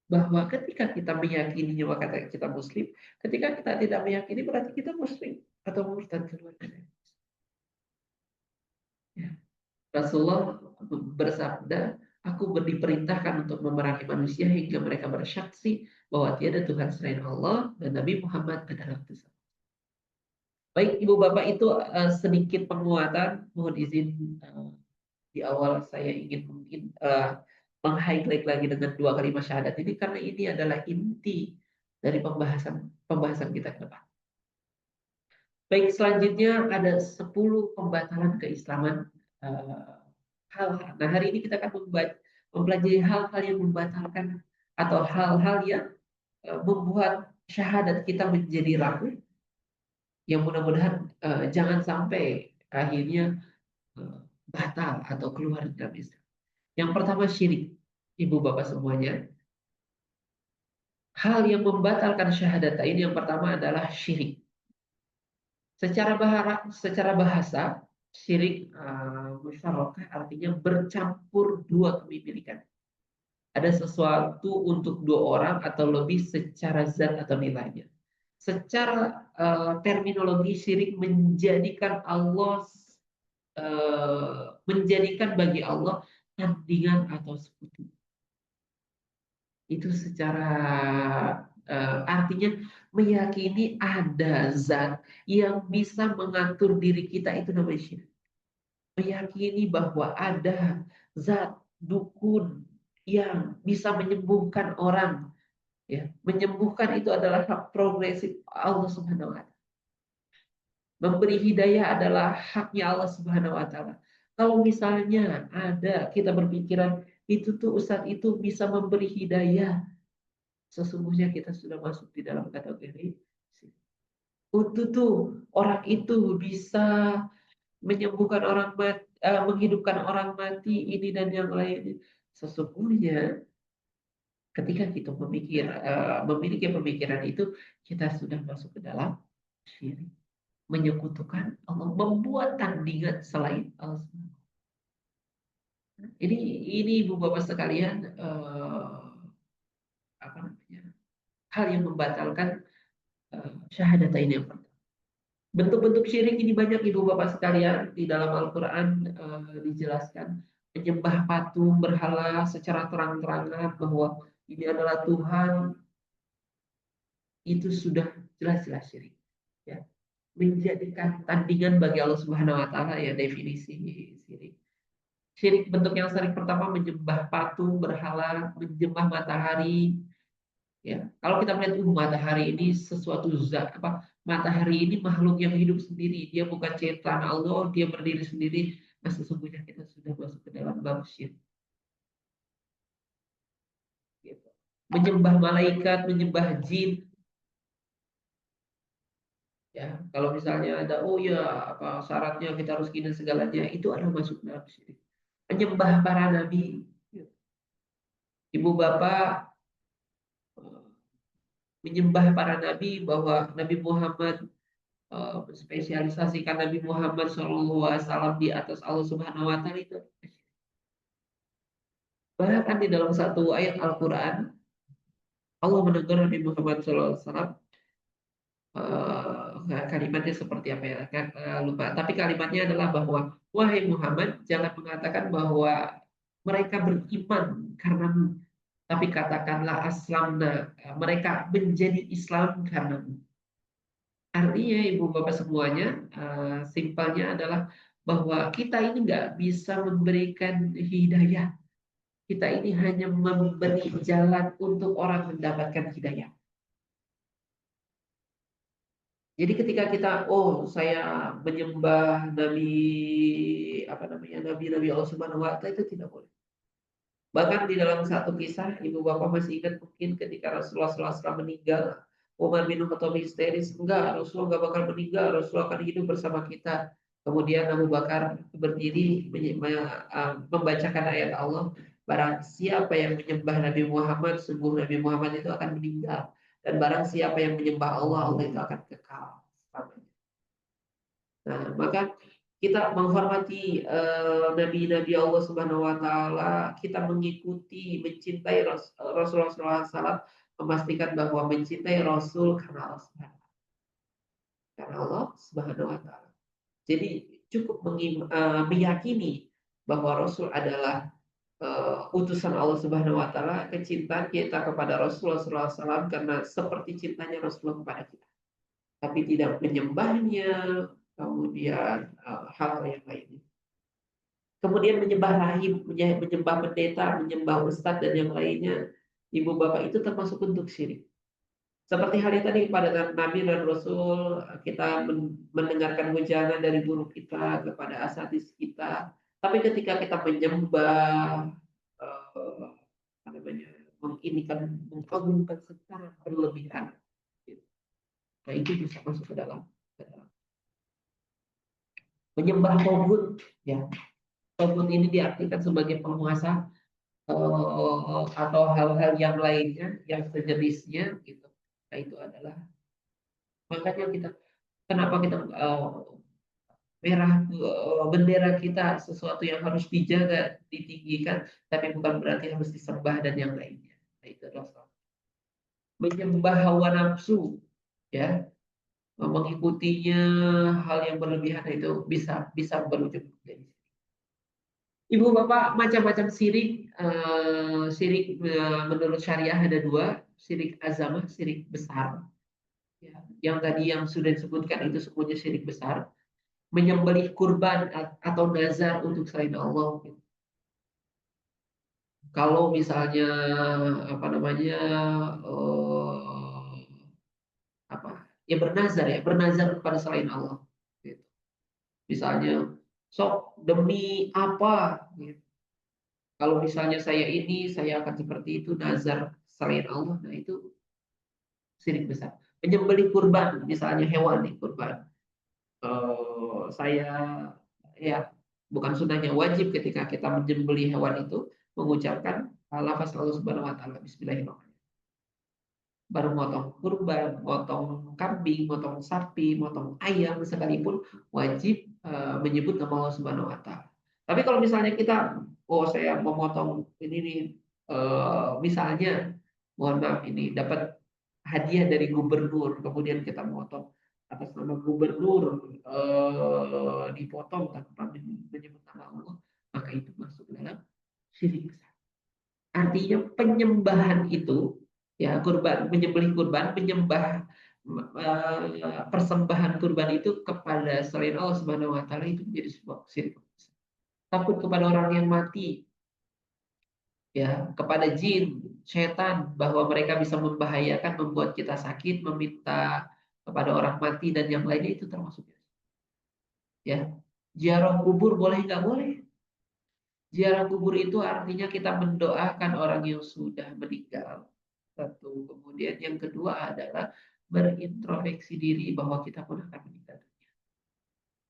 Bahwa ketika kita meyakininya maka kita Muslim, ketika kita tidak meyakini berarti kita Muslim atau murtad keluar dari Islam. Ya. Rasulullah bersabda, aku diperintahkan untuk memerangi manusia hingga mereka bersaksi bahwa tiada Tuhan selain Allah dan Nabi Muhammad adalah utusan. Baik Ibu Bapak, itu sedikit penguatan. Mohon izin di awal saya ingin mungkin meng-highlight lagi dengan dua kalimat syahadat ini karena ini adalah inti dari pembahasan kita ke depan. Baik, selanjutnya ada 10 pembatalan keislaman. Nah, hari ini kita akan mempelajari hal-hal yang membatalkan atau hal-hal yang membuat syahadat kita menjadi rapuh, yang mudah-mudahan jangan sampai akhirnya batal atau keluar dari Islam. Yang pertama syirik. Ibu Bapak semuanya, hal yang membatalkan syahadat ini yang pertama adalah syirik. Secara bahasa, syirik musyarakah artinya bercampur dua kepemilikan. Ada sesuatu untuk dua orang atau lebih secara zat atau nilainya. Secara terminologi, syirik menjadikan menjadikan bagi Allah tandingan atau sekutu. Itu secara artinya meyakini ada zat yang bisa mengatur diri kita, itu namanya syirik. Meyakini bahwa ada zat dukun yang bisa menyembuhkan orang, ya. Menyembuhkan itu adalah hak progresif Allah Subhanahu wa taala. Memberi hidayah adalah haknya Allah Subhanahu wa taala. Kalau misalnya ada kita berpikiran itu tuh ustadz itu bisa memberi hidayah, sesungguhnya kita sudah masuk di dalam kategori untuk tuh orang itu bisa menyembuhkan orang mati, menghidupkan orang mati, ini dan yang lain. Sesungguhnya ketika kita memiliki pemikiran itu, kita sudah masuk ke dalam syirik, menyekutukan Allah, membuat tandingan selain Allah. Ini Ibu Bapak sekalian, apa namanya, hal yang membatalkan syahadatain yang pertama. Bentuk-bentuk syirik ini banyak Ibu Bapak sekalian. Di dalam Al-Quran dijelaskan menyembah patung berhala secara terang-terangan bahwa ini adalah Tuhan, itu sudah jelas-jelas syirik, ya. Menjadikan tandingan bagi Allah Subhanahu wa taala, ya, definisi syirik. Syirik bentuk yang sering pertama menyembah patung berhala, menyembah matahari. Ya, kalau kita melihat matahari ini sesuatu zat apa? Matahari ini makhluk yang hidup sendiri, dia bukan ciptaan Allah, dia berdiri sendiri. Nah, sesungguhnya kita sudah masuk ke dalam bab syirik. Gitu. Menyembah malaikat, menyembah jin. Ya, kalau misalnya ada oh ya apa syaratnya kita harus gini segalanya, itu adalah masuk dalam syirik. Menyembah para nabi. Ibu bapak menyembah para nabi bahwa Nabi Muhammad spesialisasikan Nabi Muhammad SAW di atas Allah Subhanahu Wa Taala itu. Bahkan di dalam satu ayat Al-Quran Allah menegur Nabi Muhammad SAW, kalimatnya seperti apa ya? Lupa. Tapi kalimatnya adalah bahwa wahai Muhammad jangan mengatakan bahwa mereka beriman karenamu, tapi katakanlah aslamna, mereka menjadi Islam karenamu. Artinya Ibu Bapak semuanya, simpelnya adalah bahwa kita ini nggak bisa memberikan hidayah. Kita ini hanya memberi jalan untuk orang mendapatkan hidayah. Jadi ketika kita, oh saya menyembah Nabi, apa namanya, Nabi Allah Subhanahu Wa Taala, itu tidak boleh. Bahkan di dalam satu kisah, Ibu Bapak masih ingat mungkin ketika Rasulullah SAW meninggal, Umar bin Khattab histeris, enggak, Rasulullah enggak bakal meninggal, Rasulullah akan hidup bersama kita. Kemudian Abu Bakar berdiri membacakan ayat Allah, barang siapa yang menyembah Nabi Muhammad, sungguh Nabi Muhammad itu akan meninggal. Dan barang siapa yang menyembah Allah, Allah itu akan kekal selamanya. Nah, maka kita menghormati nabi-nabi Allah Subhanahu wa taala, kita mengikuti, mencintai Rasulullah SAW, memastikan bahwa mencintai Rasul karena Allah Subhanahu wa taala. Jadi cukup meyakini bahwa Rasul adalah utusan Allah Subhanahu wa taala, kecintaan kita kepada Rasulullah SAW karena seperti cintanya Rasulullah kepada kita. Tapi tidak menyembahnya, kemudian hal-hal yang lainnya. Kemudian menyembah rahib, menyembah pendeta, menyembah ustadz dan yang lainnya, ibu bapak itu termasuk bentuk syirik. Seperti halnya tadi pada Nabi dan Rasul, kita mendengarkan hujangan dari guru kita kepada asatidz kita. Tapi ketika kita menyembah, apa namanya, mengagungkan secara berlebihan, nah itu bisa masuk ke dalam menyembah togut. Ya, togut ini diartikan sebagai penguasa atau hal-hal yang lainnya yang sejenisnya gitu. Nah itu adalah makanya kita kenapa kita merah bendera kita sesuatu yang harus dijaga, ditinggikan, tapi bukan berarti harus disembah dan yang lainnya. Nah, itu adalah menyembah hawa nafsu, ya, mengikutinya hal yang berlebihan itu bisa berujung menjadi ibu bapak macam-macam sirik. Sirik menurut syariah ada dua, sirik azamah, sirik besar. Ya, yang tadi yang sudah disebutkan itu semuanya syirik besar. Menyembelih kurban atau nazar untuk selain Allah. Kalau misalnya apa namanya apa ya bernazar kepada selain Allah. Gitu. Misalnya sok demi apa? Gitu. Kalau misalnya saya akan seperti itu nazar selain Allah, nah itu syirik besar. Menyembelih kurban, misalnya hewan nih kurban. Saya ya bukan sunnahnya, wajib ketika kita menyembelih hewan itu mengucapkan lafaz Allah Subhanahu wa taala bismillahirrahmanirrahim. Baru motong kurban, motong kambing, motong sapi, motong ayam sekalipun wajib menyebut nama Allah Subhanahu wa taala. Tapi kalau misalnya kita saya mau motong ini nih misalnya mohon maaf ini dapat hadiah dari gubernur, kemudian kita motong atas nama gubernur, dipotong tanpa menyebut nama Allah, maka itu masuk dalam syirik besar. Artinya penyembahan itu, ya, kurban, menyembelih kurban, menyembah persembahan kurban itu kepada selain Allah Subhanahu wa taala itu menjadi sebuah syirik. Takut kepada orang yang mati, ya, kepada jin, setan, bahwa mereka bisa membahayakan, membuat kita sakit, meminta kepada orang mati dan yang lainnya itu termasuk. Ya, ziarah kubur boleh nggak boleh? Ziarah kubur itu artinya kita mendoakan orang yang sudah meninggal. Satu. Kemudian yang kedua adalah berintrospeksi diri bahwa kita pun akan meninggal.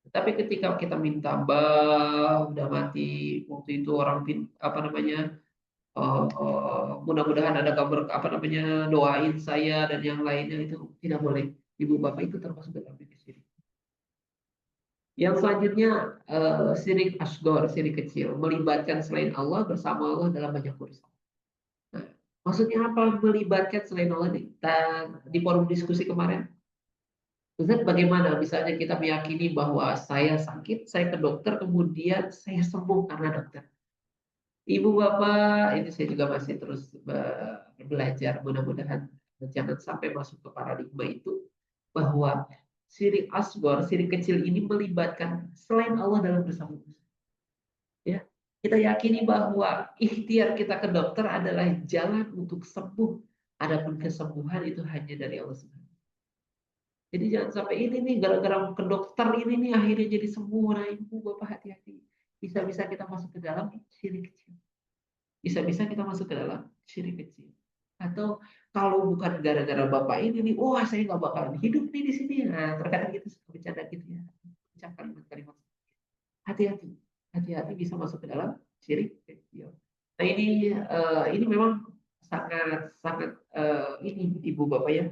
Tapi ketika kita minta udah mati waktu itu orang apa namanya mudah-mudahan ada kabar apa namanya doain saya dan yang lainnya itu tidak boleh. Ibu bapak itu termasuk dalam syirik. Yang selanjutnya syirik asgor, syirik kecil, melibatkan selain Allah bersama Allah dalam banyak urusan. Nah, maksudnya apa melibatkan selain Allah nih? Di forum diskusi kemarin, Ustaz, bagaimana misalnya kita meyakini bahwa saya sakit, saya ke dokter, kemudian saya sembuh karena dokter. Ibu bapak, ini saya juga masih terus belajar. Mudah-mudahan jangan sampai masuk ke paradigma itu bahwa syirik asgor, syirik kecil ini melibatkan selain Allah dalam bersama. Ya, kita yakini bahwa ikhtiar kita ke dokter adalah jalan untuk sembuh. Adapun kesembuhan itu hanya dari Allah SWT. Jadi jangan sampai ini nih gara-gara ke dokter ini nih akhirnya jadi sembuh. Nah, ibu bapak hati-hati. Bisa-bisa kita masuk ke dalam syirik kecil. Bisa-bisa kita masuk ke dalam syirik kecil. Atau kalau bukan gara-gara bapak ini nih, wah saya nggak bakalan hidup nih di sini. Nah, terkadang kita suka bercanda gitu ya. Ucap kalimat-kalimat hati-hati, hati-hati bisa masuk ke dalam syirik kecil. Nah ini memang sangat sangat ini ibu bapak ya,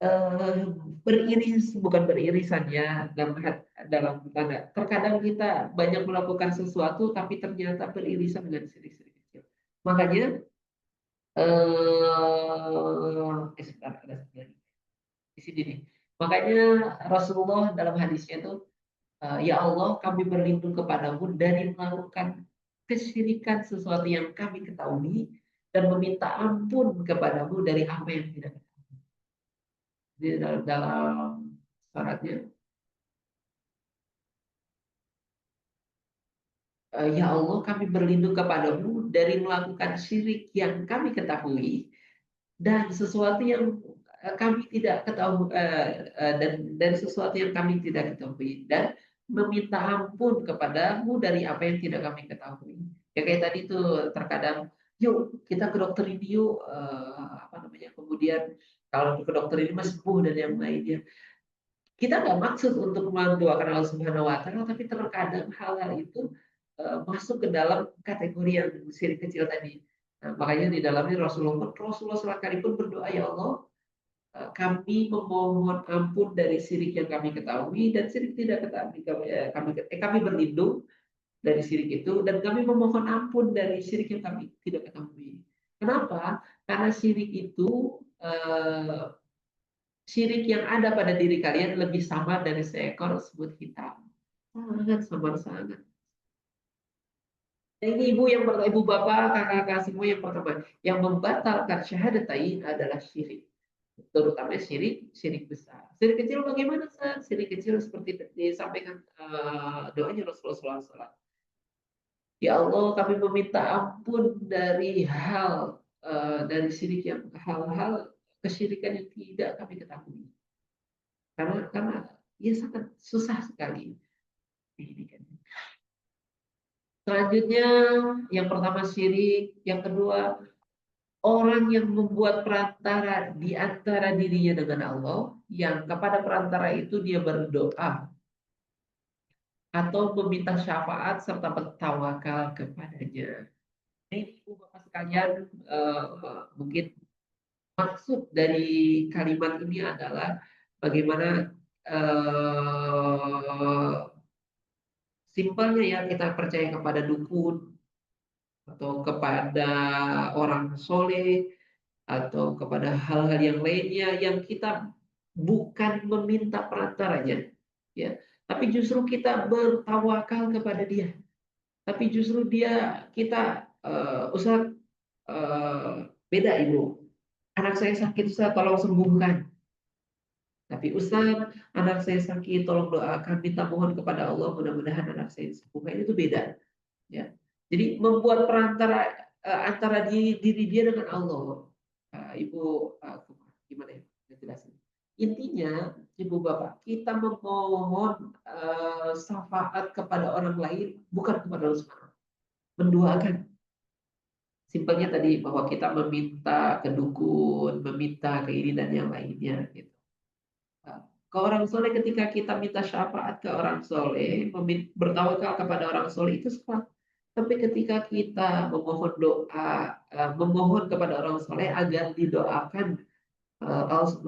eh, beriris bukan beririsan ya dalam tanda. Terkadang kita banyak melakukan sesuatu tapi ternyata beririsan dengan syirik-syirik kecil. Makanya sebentar ada satu lagi di sini nih. Makanya Rasulullah dalam hadisnya itu, ya Allah, kami berlindung kepadamu dari melakukan kesyirikan sesuatu yang kami ketahui dan meminta ampun kepadamu dari apa yang tidak ketahui. Jadi dalam syaratnya, ya Allah, kami berlindung kepadamu dari melakukan syirik yang kami ketahui dan sesuatu yang kami tidak ketahui, dan sesuatu yang kami tidak ketahui, dan meminta ampun kepadamu dari apa yang tidak kami ketahui. Ya kayak tadi tuh terkadang, yuk kita ke dokter ini yuk, apa namanya, kemudian kalau ke dokter ini mas sembuh dan yang lainnya. Kita nggak maksud untuk mendoakan Allah Subhanahu Wa Taala, tapi terkadang hal-hal itu masuk ke dalam kategori yang syirik kecil tadi. Nah, makanya di dalamnya Rasulullah sekalipun berdoa, ya Allah, kami memohon ampun dari syirik yang kami ketahui dan syirik tidak ketahui, kami berlindung dari syirik itu dan kami memohon ampun dari syirik yang kami tidak ketahui. Kenapa? Karena syirik itu, syirik yang ada pada diri kalian lebih samar dari seekor semut hitam. Sangat samar sangat. Nah, ini ibu yang pertama, ibu bapak, kakak-kakak semua yang pertama, yang membatalkan syahadatain adalah syirik, terutama syirik syirik besar. Syirik kecil bagaimana, Sah? Syirik kecil seperti disampaikan doanya Rasulullah SAW. Ya Allah, kami meminta ampun dari dari syirik yang hal-hal kesyirikan yang tidak kami ketahui. Karena ya sangat susah sekali. Selanjutnya, yang pertama syirik, yang kedua orang yang membuat perantara di antara dirinya dengan Allah, yang kepada perantara itu dia berdoa atau meminta syafaat serta bertawakal kepadanya. Ini ibu bapak sekalian, mungkin maksud dari kalimat ini adalah bagaimana, simpelnya ya, kita percaya kepada dukun atau kepada orang soleh atau kepada hal-hal yang lainnya yang kita bukan meminta perantaranya, ya, tapi justru kita bertawakal kepada dia, tapi justru kita, Ustaz, beda ibu, anak saya sakit Ustaz tolong sembuhkan, tapi Ustaz anak saya sakit tolong doakan, minta mohon kepada Allah mudah-mudahan anak saya sembuhkan, itu beda. Ya. Jadi membuat perantara antara diri dia dengan Allah. Ibu, gimana ya? Saya jelasin. Intinya, Ibu Bapak, kita memohon syafaat kepada orang lain, bukan kepada Allah Subhanahu. Mendoakan. Simpelnya tadi bahwa kita meminta ke dukun, meminta ke ini dan yang lainnya. Gitu. Ke orang soleh, ketika kita minta syafaat ke orang soleh, bertawakal kepada orang soleh itu sah. Tapi ketika kita memohon doa, memohon kepada orang soleh agar didoakan,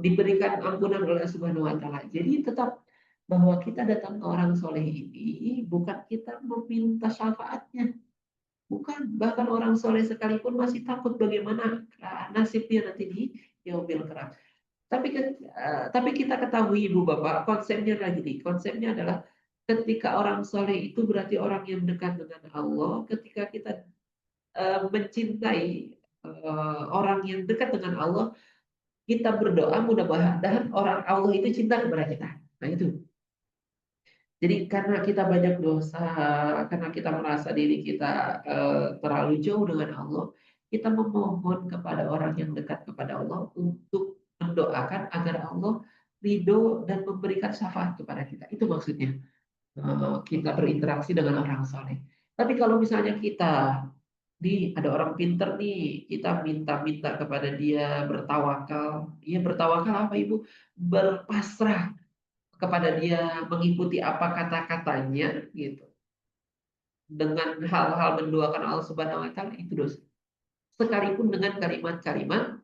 diberikan ampunan oleh Allah Subhanahu Wa Taala. Jadi tetap bahwa kita datang ke orang soleh ini bukan kita meminta syafaatnya, bukan. Bahkan orang soleh sekalipun masih takut bagaimana nasibnya nanti di yaumil qiyamah. Tapi kita ketahui Ibu Bapak, konsepnya lagi nih. Konsepnya adalah ketika orang soleh itu berarti orang yang dekat dengan Allah. Ketika kita mencintai orang yang dekat dengan Allah, kita berdoa mudah-mudahan orang Allah itu cinta kepada kita. Nah itu. Jadi karena kita banyak dosa, karena kita merasa diri kita terlalu jauh dengan Allah, kita memohon kepada orang yang dekat kepada Allah untuk mendoakan agar Allah ridho dan memberikan syafaat kepada kita. Itu maksudnya, kita berinteraksi dengan orang saleh. Tapi kalau misalnya kita ada orang pinter nih, kita minta-minta kepada dia, bertawakal. Ya bertawakal apa Ibu? Berpasrah kepada dia, mengikuti apa kata-katanya gitu. dengan hal-hal mendoakan Allah Subhanahu wa taala itu dosa. Sekalipun dengan kalimat-kalimat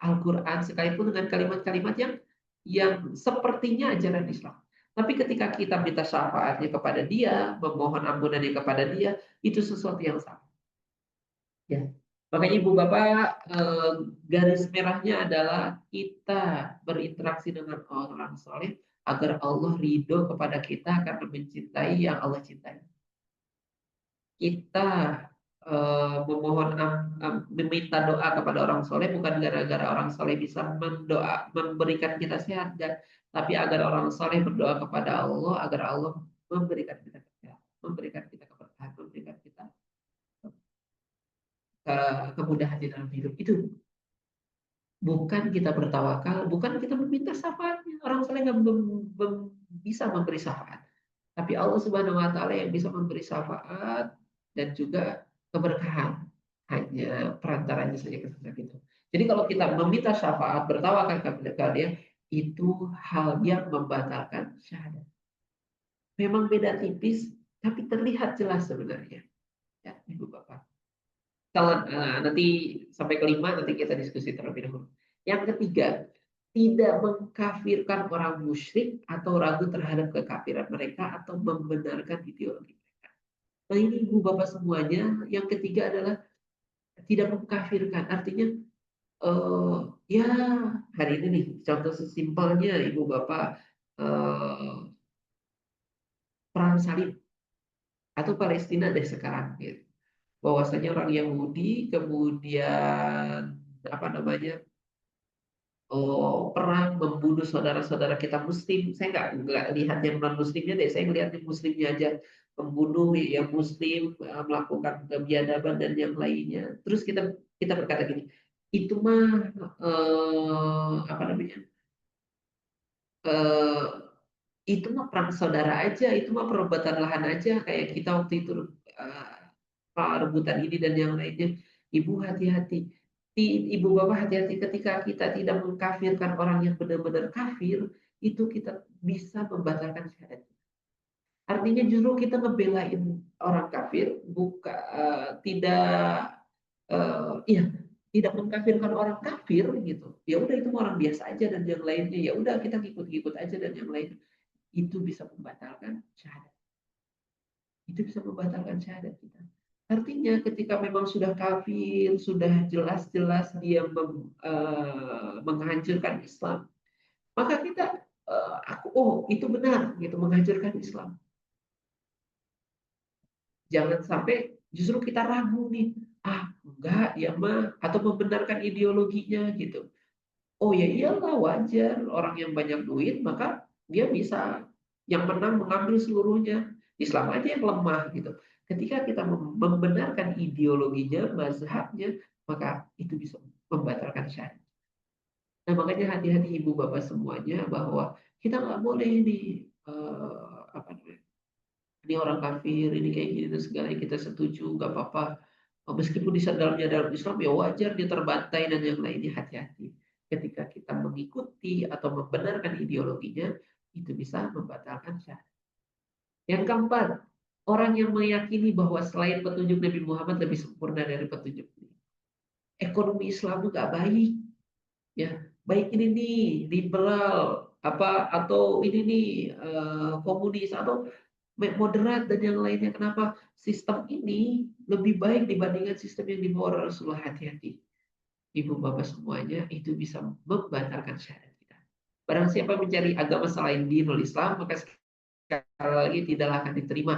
Al-Quran, sekalipun dengan kalimat-kalimat yang sepertinya ajaran Islam. Tapi ketika kita minta syafaatnya kepada dia, memohon ampunannya kepada dia, itu sesuatu yang salah. Ya. Makanya Ibu Bapak, garis merahnya adalah kita berinteraksi dengan orang soleh agar Allah ridho kepada kita karena mencintai yang Allah cintai. Kita meminta doa kepada orang soleh bukan gara-gara orang soleh bisa memberikan kita sehat, tapi agar orang soleh berdoa kepada Allah agar Allah memberikan kita kesehatan, memberikan kita keberkahan, memberikan kita kemudahan di dalam hidup. Itu bukan kita bertawakal, bukan kita meminta syafaatnya. Orang soleh nggak bisa memberi syafaat, tapi Allah Subhanahu Wa Taala yang bisa memberi syafaat dan juga keberkahan. Hanya perantaranya saja itu. Jadi kalau kita meminta syafaat, bertawakal kepada dia, itu hal yang membatalkan syahadat. Memang beda tipis, tapi terlihat jelas sebenarnya. Ya, Ibu Bapak. Kalau nanti sampai kelima nanti kita diskusi terlebih dahulu. Yang ketiga, tidak mengkafirkan orang musyrik atau ragu terhadap kekafiran mereka atau membenarkan ideologi mereka. Nah ini Ibu Bapak semuanya. Yang ketiga adalah tidak mengkafirkan. Artinya ya hari ini nih contoh sesimpelnya Ibu Bapak perang salib atau Palestina deh sekarang gitu. Bahwasanya orang Yahudi kemudian apa namanya perang membunuh saudara-saudara kita Muslim. Saya nggak lihat yang non Muslimnya deh, saya ngelihat yang Muslimnya aja membunuh yang Muslim, melakukan kebiadaban dan yang lainnya. Terus kita kita berkata gini, itu mah apa namanya? Eh, itu mah perang saudara aja, itu mah perebatan lahan aja kayak kita waktu itu rebutan ini dan yang lainnya. Ibu hati-hati. Ibu Bapak hati-hati ketika kita tidak mengkafirkan orang yang benar-benar kafir, itu kita bisa membatalkan syahadat. Artinya justru kita ngebelain orang kafir, tidak iya, tidak mengkafirkan orang kafir gitu. Ya udah itu orang biasa aja dan yang lainnya ya udah kita ngikut-ngikut aja dan yang lain itu bisa membatalkan syahadat. Itu bisa membatalkan syahadat kita. Artinya ketika memang sudah kafir, sudah jelas-jelas dia menghancurkan Islam, maka kita itu benar gitu menghancurkan Islam. Jangan sampai justru kita ragu nih, enggak ya mah atau membenarkan ideologinya gitu. Oh ya iyalah wajar orang yang banyak duit maka dia bisa yang menang mengambil seluruhnya. Islam aja yang lemah gitu. Ketika kita membenarkan ideologinya, mazhabnya, maka itu bisa membatalkan syahadat. Nah makanya hati-hati ibu bapak semuanya bahwa kita nggak boleh ini apa namanya, ini orang kafir, ini kayak gini dan segalanya kita setuju, nggak apa-apa. Meskipun di dalam Islam ya wajar dia terbantai dan yang lainnya, hati-hati. Ketika kita mengikuti atau membenarkan ideologinya, itu bisa membatalkan syahadat. Yang keempat, orang yang meyakini bahwa selain petunjuk Nabi Muhammad lebih sempurna dari petunjuk ini. Ekonomi Islam itu nggak baik, ya baik ini nih liberal apa atau ini nih komunis atau moderat dan yang lainnya. Kenapa sistem ini lebih baik dibandingkan sistem yang dibawa Rasulullah? Hati-hati ibu bapak semuanya, itu bisa membatalkan syahadat kita. Barang siapa mencari agama selain dinul Islam maka sekali lagi tidaklah akan diterima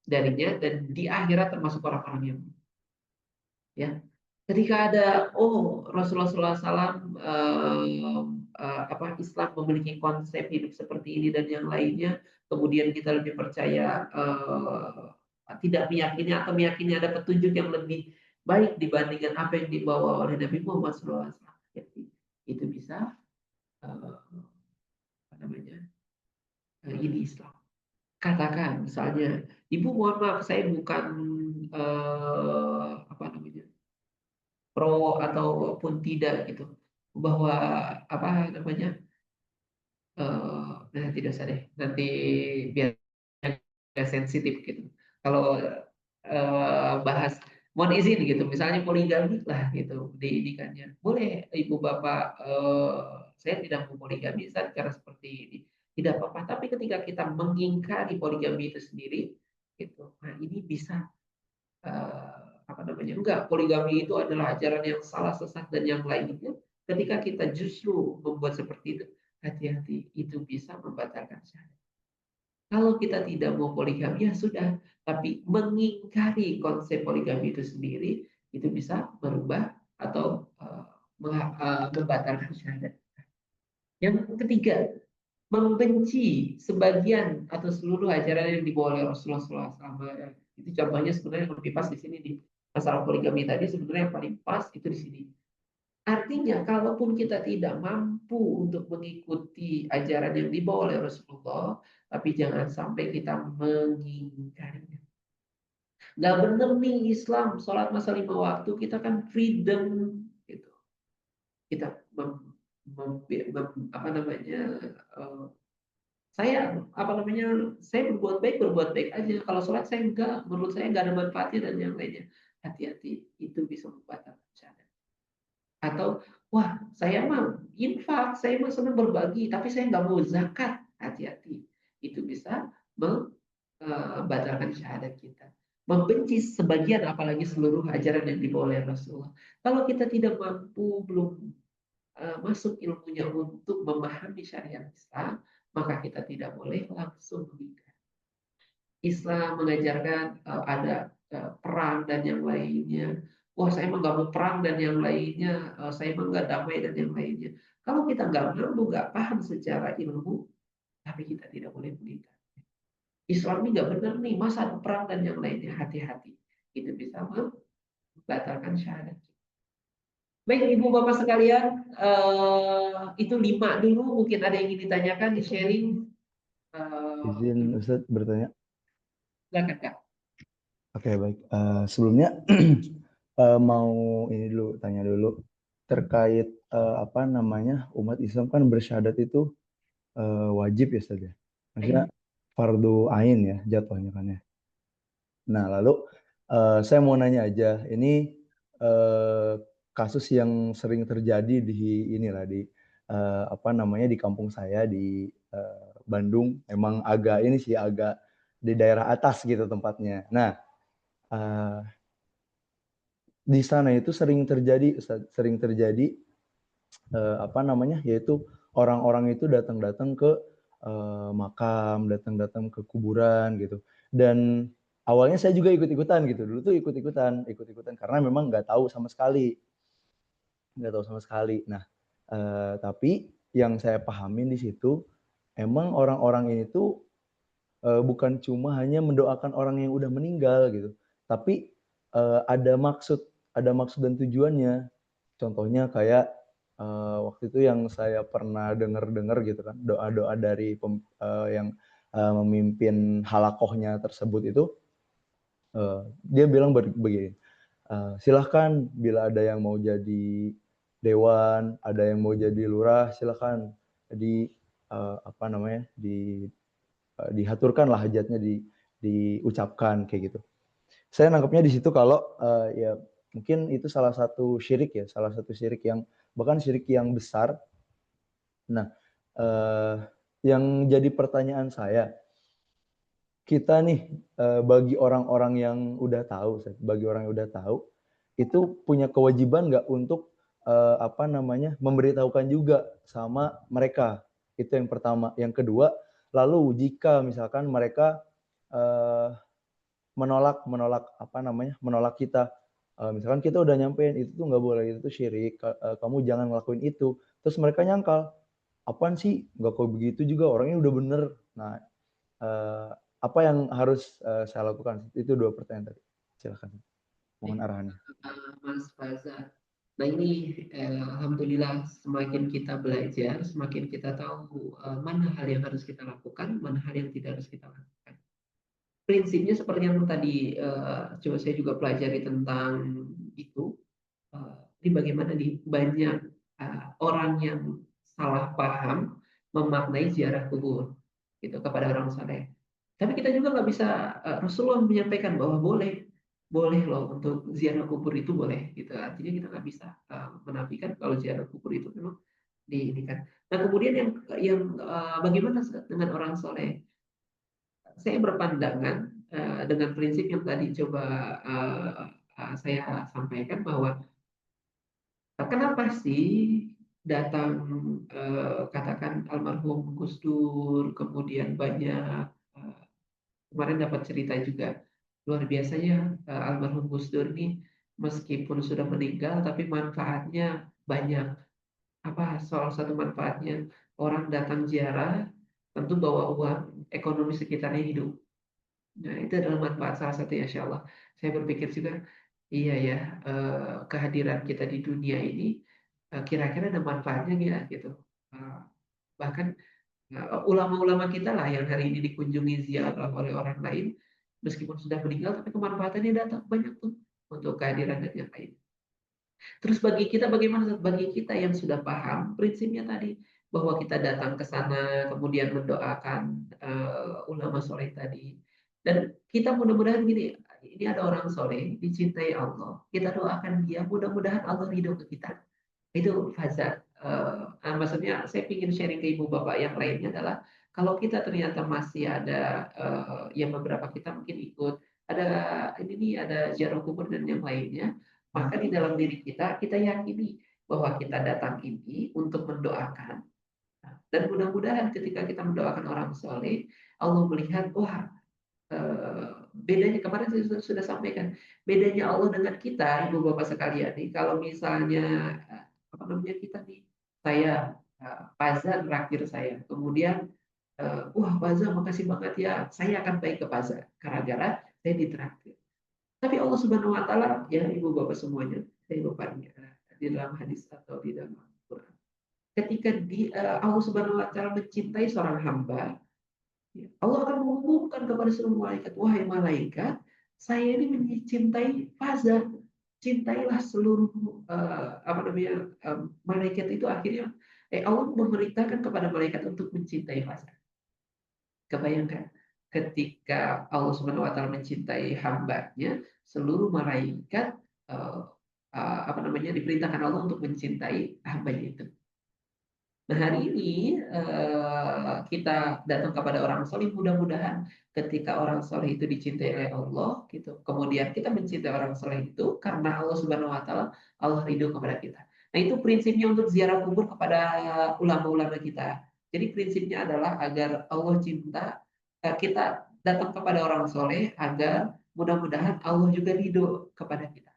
darinya dan di akhirat termasuk orang-orang yang ya ketika ada Rasulullah SAW Islam memiliki konsep hidup seperti ini dan yang lainnya, kemudian kita lebih percaya tidak meyakini atau meyakini ada petunjuk yang lebih baik dibandingkan apa yang dibawa oleh Nabi Muhammad SAW. Jadi, itu bisa apa namanya ini Islam. Katakan misalnya, Ibu mohon maaf saya bukan apa namanya pro ataupun tidak gitu bahwa apa namanya tidak usah deh nanti biar sensitif gitu Kalau bahas mohon izin gitu, misalnya poligami lah gitu didikannya. Boleh ibu bapak, saya tidak mau poligami cara seperti ini. Tidak apa-apa. Tapi ketika kita mengingkari poligami itu sendiri, gitu, nah ini bisa apa namanya? Enggak, poligami itu adalah ajaran yang salah, sesat dan yang lainnya. Ketika kita justru membuat seperti itu, hati-hati, itu bisa membatalkan syahadat. Kalau kita tidak mau poligami ya sudah, tapi mengingkari konsep poligami itu sendiri itu bisa merubah atau membatalkan syahadat. Yang ketiga, membenci sebagian atau seluruh ajaran yang dibawa oleh Rasulullah SAW. Itu contohnya sebenarnya yang lebih pas di sini di masalah poligami tadi sebenarnya yang paling pas itu di sini. Artinya, kalaupun kita tidak mampu untuk mengikuti ajaran yang dibawa oleh Rasulullah, tapi jangan sampai kita mengingkarinya. Nggak benar nih Islam, sholat masa 5 waktu, kita kan freedom. Gitu. Kita apa namanya, eh, saya berbuat baik aja. Kalau sholat saya enggak, menurut saya enggak ada manfaatnya dan yang lainnya. Hati-hati, itu bisa membatalkan syahadat. Atau wah saya mah infak, saya mah senang berbagi, tapi saya nggak mau zakat. Hati-hati, itu bisa membatalkan syahadat kita. Membenci sebagian apalagi seluruh ajaran yang dibawa oleh Rasulullah. Kalau kita tidak mampu, belum masuk ilmunya untuk memahami syariat Islam, maka kita tidak boleh langsung menikah. Islam mengajarkan ada perang dan yang lainnya. Wah, saya emang nggak mau perang dan yang lainnya. Saya emang nggak damai dan yang lainnya. Kalau kita nggak mampu, nggak paham secara ilmu, tapi kita tidak boleh menikah. Islam ini nggak benar nih, masa ada perang dan yang lainnya. Hati-hati. Itu bisa membatalkan syahadat. Baik, Ibu Bapak sekalian, itu 5 dulu. Mungkin ada yang ingin ditanyakan, di sharing. Izin Ustadz bertanya. Silakan, Kak. Oke, baik. Sebelumnya mau ini dulu tanya dulu terkait apa namanya umat Islam kan bersyahadat itu wajib ya Ustadz ya. Maksudnya fardu ain ya jatuhnya kan ya. Nah, lalu saya mau nanya aja, ini kasus yang sering terjadi di inilah di apa namanya di kampung saya di Bandung, emang agak ini sih agak di daerah atas gitu tempatnya. Nah, di sana itu sering terjadi apa namanya yaitu orang-orang itu datang-datang ke makam, datang-datang ke kuburan gitu. Dan awalnya saya juga ikut-ikutan gitu. Dulu tuh ikut-ikutan karena memang nggak tahu sama sekali. Nah, tapi yang saya pahamin di situ emang orang-orang ini tuh bukan cuma hanya mendoakan orang yang udah meninggal gitu, tapi ada maksud dan tujuannya. Contohnya kayak waktu itu yang saya pernah dengar gitu kan, doa-doa dari yang memimpin halakohnya tersebut itu, dia bilang begini, silahkan bila ada yang mau jadi dewan, ada yang mau jadi lurah, silahkan apa namanya dihaturkan lah hajatnya diucapkan kayak gitu. Saya nangkepnya di situ kalau ya mungkin itu salah satu syirik yang bahkan syirik yang besar. Nah, yang jadi pertanyaan saya, kita nih bagi orang-orang yang udah tahu, itu punya kewajiban nggak untuk apa namanya memberitahukan juga sama mereka. Itu yang pertama. Yang kedua, lalu jika misalkan mereka menolak kita, misalkan kita udah nyampein itu tuh nggak boleh, itu tuh syirik, kamu jangan ngelakuin itu, terus mereka nyangkal, apaan sih nggak kok begitu juga orangnya udah bener. Nah, apa yang harus saya lakukan? Itu 2 pertanyaan tadi. Silakan, mohon arahannya. Mas Faza. Nah ini alhamdulillah semakin kita belajar, semakin kita tahu mana hal yang harus kita lakukan, mana hal yang tidak harus kita lakukan. Prinsipnya seperti yang tadi coba saya juga pelajari tentang itu. Ini bagaimana di banyak orang yang salah paham memaknai ziarah kubur gitu kepada orang saleh. Tapi kita juga nggak bisa, Rasulullah menyampaikan bahwa boleh loh untuk ziarah kubur itu boleh gitu. Artinya kita nggak bisa menafikan kalau ziarah kubur itu memang ini kan. Nah kemudian yang bagaimana dengan orang soleh? Saya berpandangan dengan prinsip yang tadi coba saya sampaikan bahwa kenapa sih datang katakan almarhum Gus Dur, kemudian banyak kemarin dapat cerita juga luar biasanya almarhum Gus Dur ini meskipun sudah meninggal tapi manfaatnya banyak. Apa salah satu manfaatnya orang datang ziarah tentu bawa uang, ekonomi sekitarnya hidup. Nah, itu adalah manfaat salah satu ya, insya Allah. Saya berpikir juga, iya ya, kehadiran kita di dunia ini kira-kira ada manfaatnya nggak gitu. Eh, Bahkan ulama-ulama kita lah yang hari ini dikunjungi ziarah oleh orang lain, meskipun sudah meninggal, tapi kemanfaatannya datang banyak tuh untuk kehadiran dan yang lain. Terus bagi kita bagaimana? Bagi kita yang sudah paham prinsipnya tadi bahwa kita datang ke sana kemudian mendoakan ulama soleh tadi dan kita mudah-mudahan gini, ini ada orang soleh dicintai Allah, kita doakan dia mudah-mudahan Allah ridho ke kita. Itu faza. Maksudnya saya ingin sharing ke ibu bapak yang lainnya adalah kalau kita ternyata masih ada yang beberapa kita mungkin ikut ada ini nih ada ziarah kubur dan yang lainnya, maka di dalam diri kita yakini bahwa kita datang ini untuk mendoakan dan mudah-mudahan ketika kita mendoakan orang soleh Allah melihat wah bedanya kemarin saya sudah sampaikan bedanya Allah dengan kita ibu bapak sekalian nih kalau misalnya apa namanya kita nih saya Paza terakhir saya kemudian wah Paza makasih banget ya saya akan baik ke Paza gara-gara saya ditraktir tapi Allah Subhanahu Wa Taala ya ibu bapak semuanya saya lupa di dalam hadis atau di dalam Quran ketika Allah Subhanahu Wa Taala mencintai seorang hamba Allah akan mengumumkan kepada seluruh malaikat, wahai malaikat, saya ini mencintai Faza. Cintailah seluruh apa namanya malaikat itu akhirnya Allah memerintahkan kepada malaikat untuk mencintai Faza. Kebayangkan ketika Allah Subhanahu Wa Taala mencintai hambanya, seluruh malaikat apa namanya diperintahkan Allah untuk mencintai hambanya itu. Nah, hari ini kita datang kepada orang soleh, mudah-mudahan ketika orang soleh itu dicintai oleh Allah, gitu. Kemudian kita mencintai orang soleh itu karena Allah Subhanahu Wa Taala, Allah ridho kepada kita. Nah, itu prinsipnya untuk ziarah kubur kepada ulama-ulama kita. Jadi prinsipnya adalah agar Allah cinta, kita datang kepada orang soleh agar mudah-mudahan Allah juga ridho kepada kita.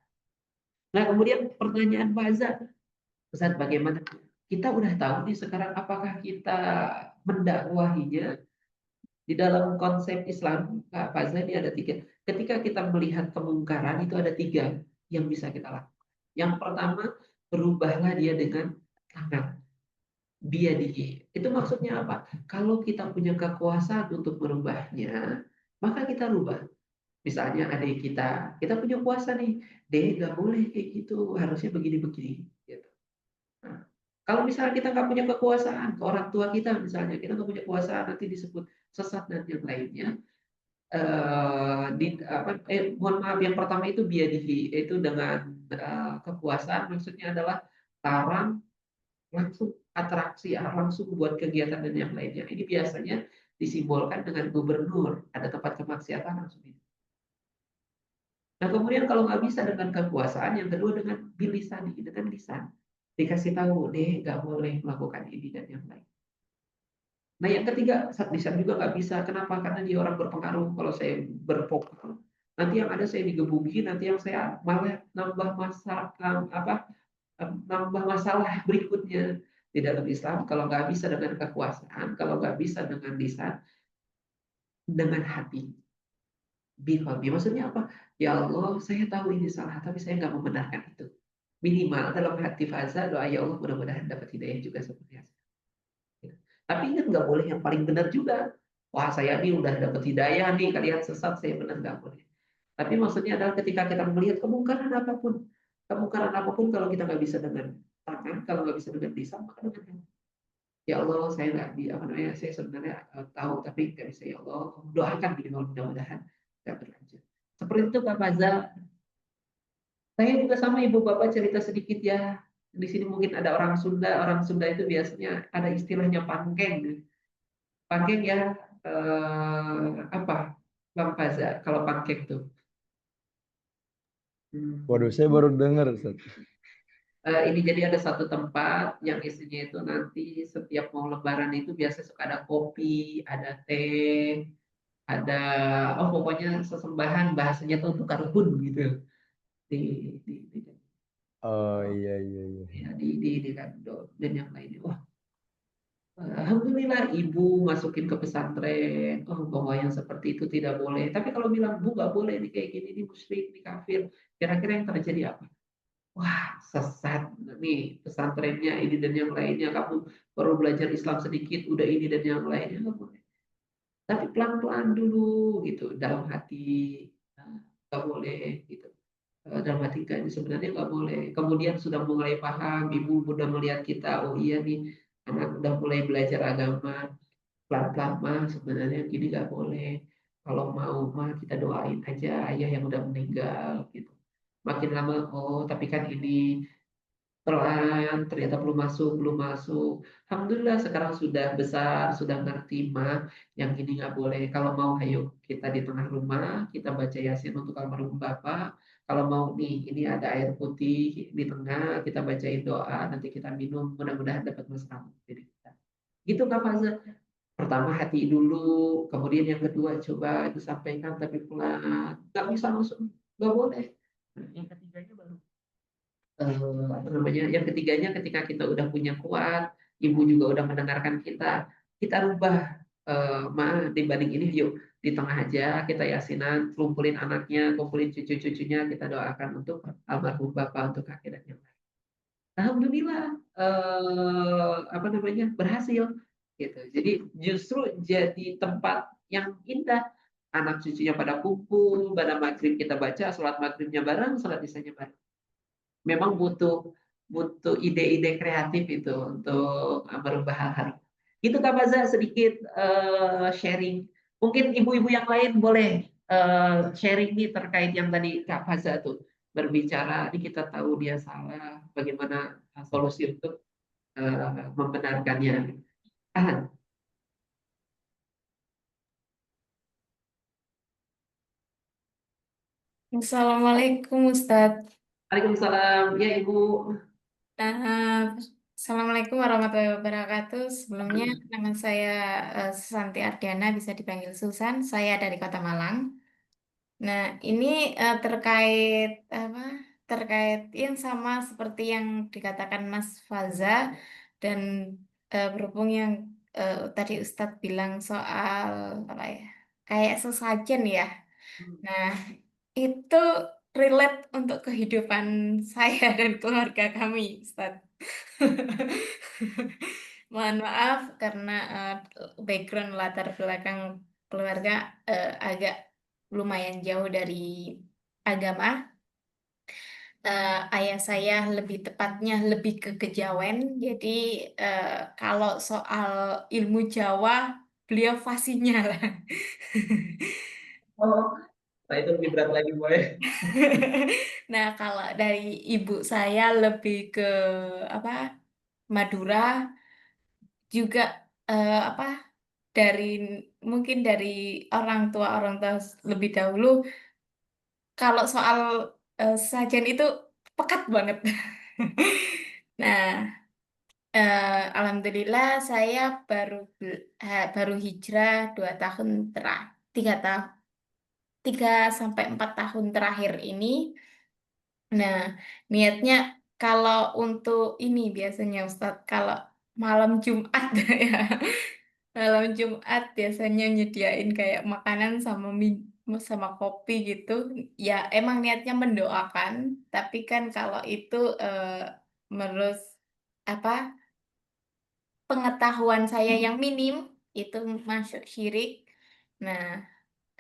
Nah, kemudian pertanyaan Pak Azad, Ustaz, bagaimana? Kita udah tahu nih sekarang apakah kita mendakwahinya di dalam konsep Islam, Pak Fazla ini ada tiga. Ketika kita melihat kemungkaran itu ada tiga yang bisa kita lakukan. Yang pertama, berubahlah dia dengan tangan. Biadihi. Itu maksudnya apa? Kalau kita punya kekuasaan untuk merubahnya, maka kita rubah. Misalnya adik kita punya kuasa nih, deh nggak boleh kayak gitu, harusnya begini-begini. Gitu. Nah, kalau misalnya kita nggak punya kekuasaan, ke orang tua kita misalnya, kita nggak punya kekuasaan nanti disebut sesat dan yang lainnya. Mohon maaf, yang pertama itu biadihi, itu dengan kekuasaan, maksudnya adalah larang langsung atraksi, langsung buat kegiatan dan yang lainnya. Ini biasanya disimbolkan dengan gubernur, ada tempat kemaksiatan langsung itu. Nah kemudian kalau nggak bisa dengan kekuasaan, yang kedua dengan bilisan, dengan lisan dikasih tahu deh nggak boleh melakukan ini dan yang lain. Nah yang ketiga lisan juga nggak bisa. Kenapa? Karena dia orang berpengaruh. Kalau saya bervokal, nanti yang ada saya digebuki, nanti yang saya malah nambah masalah nambah masalah berikutnya di dalam Islam. Kalau nggak bisa dengan kekuasaan, kalau nggak bisa dengan lisan, dengan hati. Biqalbi. Maksudnya apa? Ya Allah, saya tahu ini salah, tapi saya nggak membenarkan itu. Minimal dalam hati faza doa ya Allah mudah-mudahan dapat hidayah juga seperti itu. Tapi ingat nggak boleh yang paling benar juga. Wah saya ini udah dapat hidayah nih, kalian sesat, saya benar nggak boleh. Tapi maksudnya adalah ketika kita melihat kemungkaran apapun kalau kita nggak bisa dengan tangan, kalau nggak bisa dengan lisan, maka dengan hati. ya Allah saya nggak apa namanya, saya sebenarnya tahu tapi nggak bisa, ya Allah doakan minimal, mudah-mudahan nggak berlanjut. Seperti itu Kak Fazal. Saya juga sama ibu bapak cerita sedikit ya. Di sini mungkin ada orang Sunda. Orang Sunda itu biasanya ada istilahnya pangkeng. Pangkeng ya, apa Bang Faza kalau pangkeng tuh? Waduh, Hmm, saya baru dengar, Ustaz. ini jadi ada satu tempat yang isinya itu nanti setiap mau lebaran itu biasa suka ada kopi, ada teh, ada pokoknya sesembahan, bahasanya tuh tukar hun gitu di di Oh iya iya iya. ya di Kando dan yang lainnya. Wah, alhamdulillah ibu masukin ke pesantren. Oh, bahwa yang seperti itu tidak boleh. Tapi kalau bilang bu nggak boleh nih kayak gini, ini musyrik, ini kafir. Kira-kira yang terjadi apa? Wah, sesat nih pesantrennya ini dan yang lainnya. Kamu baru belajar Islam sedikit, udah ini dan yang lainnya. Nggak boleh. Tapi pelan-pelan dulu gitu dalam hati. Nah, nggak boleh gitu. Dalam hati kan sebenarnya nggak boleh. Kemudian sudah mulai paham, ibu udah melihat kita, oh iya nih anak udah mulai belajar agama, pelan-pelan mah sebenarnya gini nggak boleh. Kalau mau mah kita doain aja ayah yang udah meninggal gitu. Makin lama, oh tapi kan ini pelan, ternyata belum masuk, belum masuk. Alhamdulillah sekarang sudah besar, sudah ngerti mah yang ini nggak boleh. Kalau mau ayo kita di tengah rumah, kita baca Yasin untuk almarhum Bapak. Kalau mau nih, ini ada air putih di tengah, kita bacain doa, nanti kita minum, mudah-mudahan dapat mesra dari kita. Gitu Kak Faza. Pertama hati dulu, kemudian yang kedua coba disampaikan tapi pelan, nggak bisa langsung, nggak boleh. Nah, yang ketiganya baru apa namanya? Yang ketiganya ketika kita udah punya kuat, ibu juga udah mendengarkan kita, kita rubah dibanding ini, yuk di tengah aja kita yasinan, kumpulin anaknya, kumpulin cucu-cucunya, kita doakan untuk almarhum bapak untuk akhiratnya. Alhamdulillah apa namanya berhasil gitu. Jadi justru jadi tempat yang indah. Anak cucunya pada kumpul, pada maghrib kita baca, sholat maghribnya bareng, sholat isanya bareng. Memang butuh butuh ide-ide kreatif itu untuk merubah hal-hal. Itu Kak Baza sedikit sharing. Mungkin ibu-ibu yang lain boleh sharing nih terkait yang tadi Kak Baza tuh berbicara. Ini kita tahu dia salah, bagaimana solusi untuk membenarkannya. Ah, Assalamualaikum Ustadz. Waalaikumsalam, ya Ibu. Nah, Assalamualaikum warahmatullahi wabarakatuh. Sebelumnya nama saya Susanti Ardiana, bisa dipanggil Susan. Saya dari Kota Malang. Nah, ini terkait apa? Terkait yang sama seperti yang dikatakan Mas Faza dan berhubung yang tadi Ustadz bilang soal apa ya? Kayak sesajen ya. Nah, itu relate untuk kehidupan saya dan keluarga kami, Ustaz. Mohon maaf karena background latar belakang keluarga agak lumayan jauh dari agama. Ayah saya lebih tepatnya lebih ke kejawen. Jadi eh, kalau soal ilmu Jawa, beliau fasihnya lah. Oh, nah itu lebih berat lagi, Boy. Nah, kalau dari ibu saya lebih ke apa? Madura juga apa? Dari mungkin dari orang tua lebih dahulu kalau soal sajian itu pekat banget. Nah, alhamdulillah saya baru hijrah 2 tahun terakhir, 3 tahun, 3 sampai 4 tahun terakhir ini. Nah, niatnya kalau untuk ini biasanya Ustadz, kalau malam Jumat ya, malam Jumat biasanya nyediain kayak makanan sama sama kopi gitu. Ya emang niatnya mendoakan, tapi kan kalau itu menurut apa pengetahuan saya yang minim itu masuk syirik. Nah,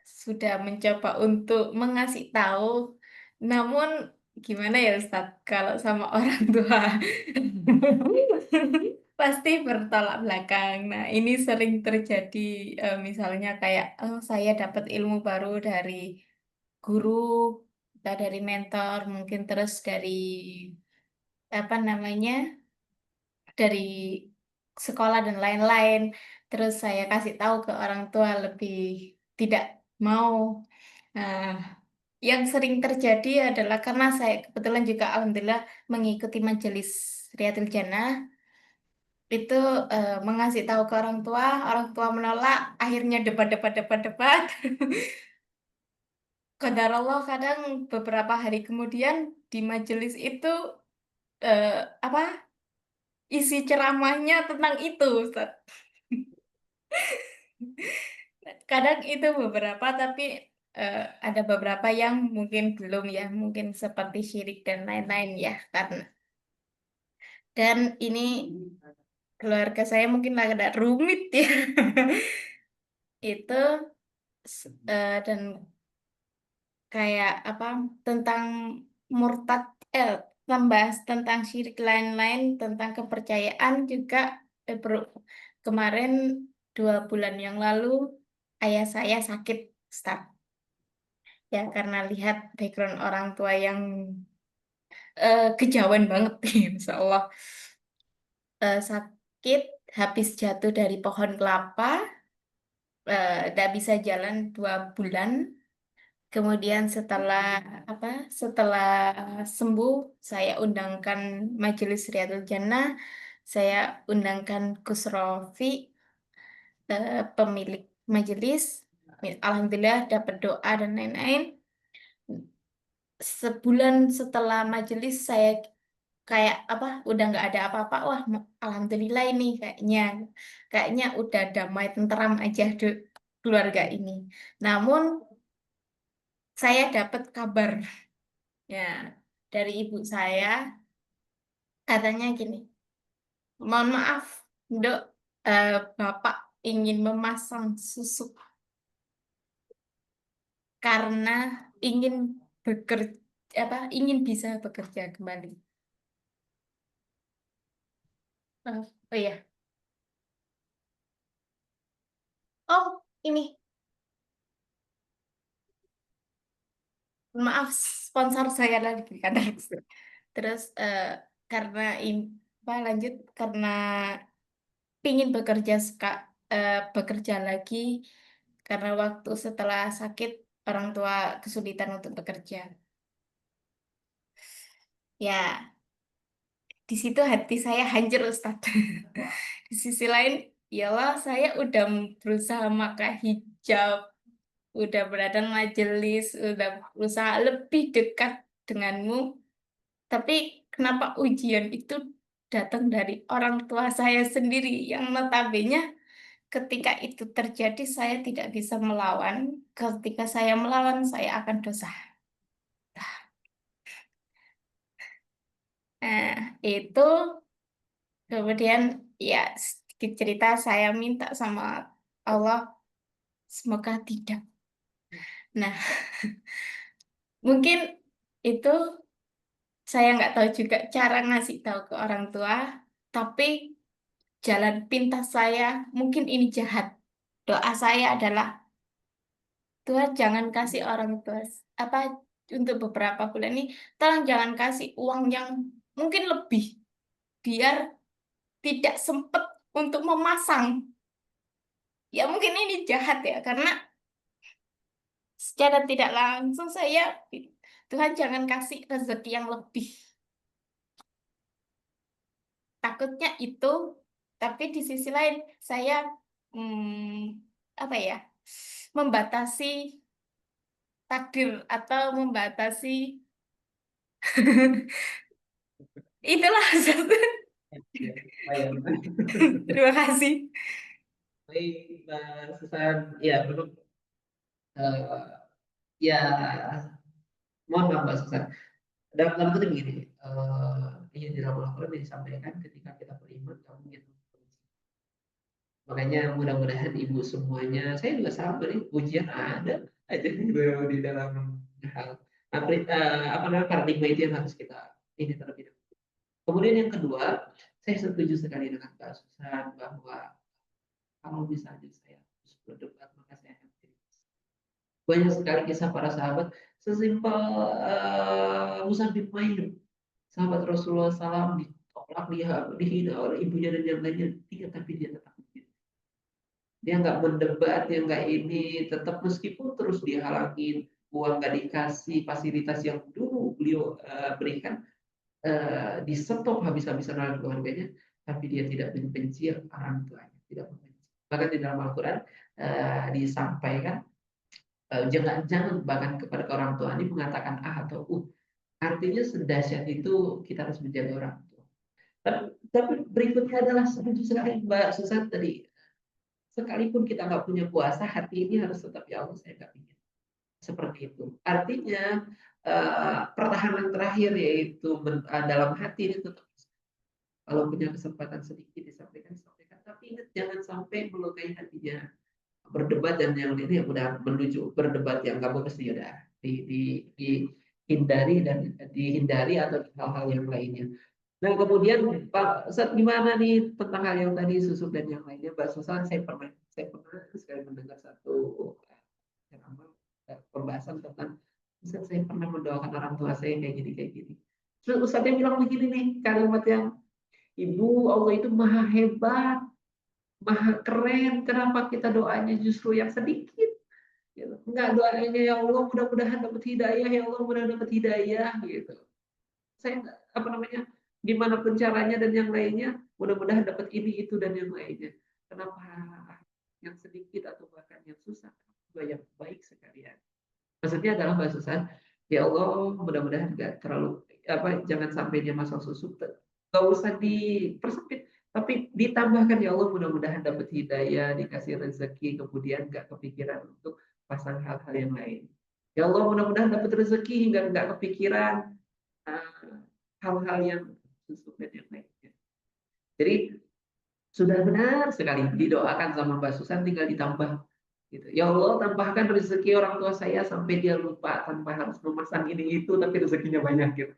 sudah mencoba untuk mengasih tahu, namun gimana ya Ustadz kalau sama orang tua? pasti bertolak belakang. Nah, ini sering terjadi, misalnya kayak, oh, saya dapat ilmu baru dari guru, atau dari mentor, mungkin terus dari apa namanya, dari sekolah dan lain-lain. Terus saya kasih tahu ke orang tua lebih tidak mau. Nah, yang sering terjadi adalah karena saya kebetulan juga alhamdulillah mengikuti majelis Riyadul Jannah, itu mengasih tahu ke orang tua menolak, akhirnya debat. Qadarullah kadang beberapa hari kemudian di majelis itu eh, apa isi ceramahnya tentang itu, Ustaz. Kadang itu beberapa, tapi ada beberapa yang mungkin belum ya, mungkin seperti syirik dan lain-lain ya, karena dan ini keluarga saya mungkin agak rumit ya. Itu dan kayak apa tentang murtad, membahas tentang syirik lain-lain, tentang kepercayaan juga, kemarin 2 bulan yang lalu ayah saya sakit, Ustaz. Ya karena lihat background orang tua yang kejauhan banget, Insya Allah. Sakit habis jatuh dari pohon kelapa, tidak bisa jalan 2 bulan. Kemudian setelah apa? Setelah sembuh, saya undangkan Majelis Riyadul Jannah, saya undangkan Gus Rofi, pemilik majelis. Alhamdulillah dapat doa dan lain-lain. Sebulan setelah majelis saya kayak apa? Udah nggak ada apa-apa. Wah, alhamdulillah ini kayaknya udah damai tenteram aja keluarga ini. Namun saya dapat kabar ya dari ibu saya, katanya gini, mohon maaf dok, bapak ingin memasang susuk karena ingin bekerja, ingin bisa bekerja kembali. Oh, oh iya, oh ini maaf, sponsor saya lagi kadang. Terus karena ini lanjut karena pingin bekerja lagi, karena waktu setelah sakit orang tua kesulitan untuk bekerja. Ya, di situ hati saya hancur, Ustaz. Di sisi lain, yalah saya udah berusaha pakai hijab, udah berada majelis, udah berusaha lebih dekat denganmu, tapi kenapa ujian itu datang dari orang tua saya sendiri yang notabene ketika itu terjadi saya tidak bisa melawan. Ketika saya melawan, saya akan dosa. Nah, itu kemudian ya sedikit cerita saya minta sama Allah semoga tidak. Nah, mungkin itu saya nggak tahu juga cara ngasih tahu ke orang tua, tapi jalan pintas saya mungkin ini jahat. Doa saya adalah Tuhan jangan kasih orang tua apa untuk beberapa bulan ini, tolong jangan kasih uang yang mungkin lebih biar tidak sempat untuk memasang. Ya mungkin ini jahat ya karena secara tidak langsung saya Tuhan jangan kasih rezeki yang lebih. Takutnya itu, tapi di sisi lain saya apa ya? Membatasi takdir atau membatasi itulah. Ya, lumayan. Terima kasih. Baik, Mbak Susan. Ya, belum. Ya, mohon maaf Mbak Susan. Dalam kutip begini, yang di dalam Al-Quran disampaikan ketika kita beriman, kamu yang makanya mudah-mudahan ibu semuanya, saya juga sama nih, ujian ada aja gitu di dalam hal apa namanya paradigma itu yang harus kita ini terlebih dahulu. Kemudian yang kedua, Saya setuju sekali dengan Mbak Susan bahwa kalau misalnya saya harus berdebat, maka saya akan pilih. Banyak sekali kisah para sahabat, sesimpel Mus'ab bin Umair, sahabat Rasulullah SAW, ditolak, dihina oleh ibunya dan yang lainnya, tapi dia tetap begini. Dia nggak mendebat, dia nggak ini, tetap meskipun terus dihalangin, uang nggak dikasih, fasilitas yang dulu beliau berikan, di stop habis-habisan oleh keluarganya, tapi dia tidak membenci orang tuanya, tidak membenci. Bahkan di dalam Al-Quran disampaikan, jangan bahkan kepada orang tua ini mengatakan atau artinya sedahsyat itu kita harus menjaga orang tua. Tapi berikutnya adalah setuju sekali Mbak Susan tadi, sekalipun kita nggak punya kuasa, hati ini harus tetap ya Allah saya nggak ingin seperti itu. Artinya pertahanan terakhir yaitu dalam hati ini tetap, kalau punya kesempatan sedikit disampaikan, tapi ingat jangan sampai melukai hatinya. Berdebat dan yang ini yang udah menuju berdebat yang nggak bagus ya udah dihindari dan dihindari atau hal-hal yang lainnya. Nah kemudian Pak Ustadz gimana nih tentang hal yang tadi susuk dan yang lainnya, Mbak Susan? Saya pernah sekali mendengar satu ceramah pembahasan tentang Ustadz, saya pernah mendoakan orang tua saya kayak gini. Terus Ustadznya bilang begini nih, kalimat yang Ibu, Allah itu maha hebat, maha keren. Kenapa kita doanya justru yang sedikit? Gitu. Enggak, doanya ya Allah mudah-mudahan dapat hidayah, ya Allah mudah dapat hidayah gitu. Saya apa namanya? Gimana pun caranya dan yang lainnya, mudah-mudahan dapat ini itu dan yang lainnya. Kenapa yang sedikit atau bahkan yang susah? Yang baik sekalian. Maksudnya adalah Mbak Susan, ya Allah mudah-mudahan nggak terlalu jangan sampai dia masuk susuk, nggak usah dipersempit, tapi ditambahkan ya Allah mudah-mudahan dapat hidayah, dikasih rezeki, kemudian nggak kepikiran untuk pasang hal-hal yang lain. Ya Allah mudah-mudahan dapat rezeki hingga nggak kepikiran hal-hal yang susuk dan yang lainnya. Jadi sudah benar sekali didoakan sama Mbak Susan, tinggal ditambah. Gitu. Ya Allah tambahkan rezeki orang tua saya sampai dia lupa tanpa harus memasang ini itu tapi rezekinya banyak gitu.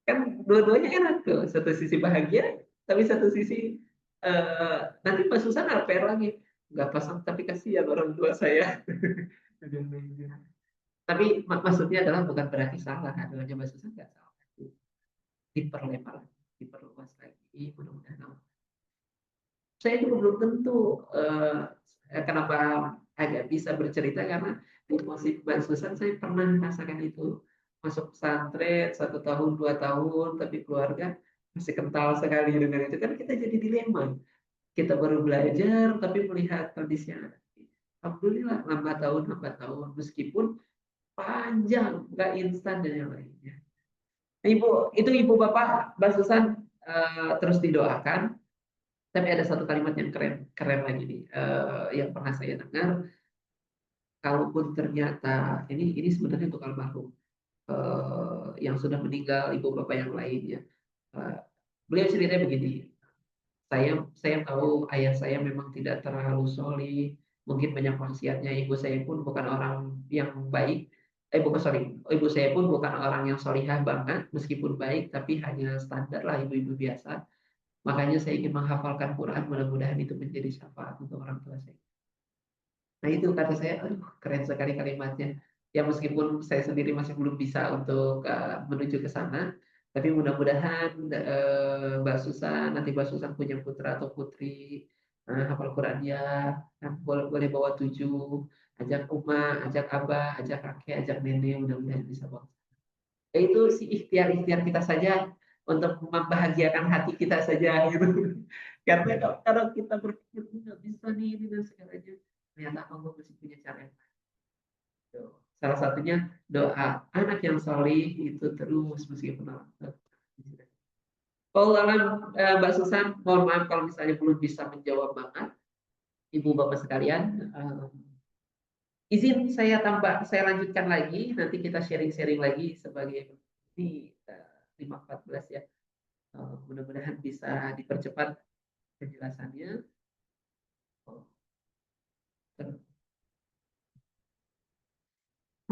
Kan dua-duanya enak tuh, satu sisi bahagia tapi satu sisi nanti Mbak Susan RPR lagi nggak pasang tapi kasihan orang tua saya. Tapi maksudnya adalah bukan berarti salah, adanya Mbak Susan nggak salah, diperlebar, diperluas lagi, mudah-mudahan. Saya juga belum tentu kenapa agak bisa bercerita, karena di posisi Mbak Susan saya pernah merasakan itu, masuk pesantren 1 tahun 2 tahun tapi keluarga masih kental sekali dengan itu, kan kita jadi dilema, kita baru belajar tapi melihat kondisinya, alhamdulillah nambah tahun meskipun panjang nggak instan dan yang lainnya. Ibu itu ibu bapak Mbak Susan terus didoakan. Tapi ada satu kalimat yang keren lagi nih, yang pernah saya dengar. Kalaupun ternyata ini sebenarnya untuk almarhum yang sudah meninggal, ibu bapak yang lainnya, beliau ceritanya begini. Saya tahu ayah saya memang tidak terlalu solih, mungkin banyak maksiatnya. Ibu saya pun bukan orang yang baik. Ibu saya pun bukan orang yang solihah banget, meskipun baik, tapi hanya standar lah ibu-ibu biasa. Makanya saya ingin menghafalkan Quran, mudah-mudahan itu menjadi syafaat untuk orang tua saya. Nah itu kata saya, aduh keren sekali kalimatnya. Ya meskipun saya sendiri masih belum bisa untuk menuju ke sana, tapi mudah-mudahan Mbak Susan, nanti Mbak Susan punya putra atau putri, hafal Quran ya, boleh bawa 7, ajak Uma, ajak Abah, ajak kakek, ajak nenek, mudah-mudahan bisa bawa. Itu si ikhtiar-ikhtiar kita saja untuk membahagiakan hati kita saja gitu. Karena kalau kita berpikir nggak bisa nih ini dan segalanya, ternyata Allah masih punya cara yang lain. Salah satunya doa anak yang solih itu terus meskipun orang tua. Kalau Mbak Susan, mohon maaf kalau misalnya belum bisa menjawab banget, Ibu Bapak sekalian, izin saya lanjutkan lagi, nanti kita sharing-sharing lagi sebagai ini 5:14 ya. Mudah-mudahan bisa dipercepat penjelasannya.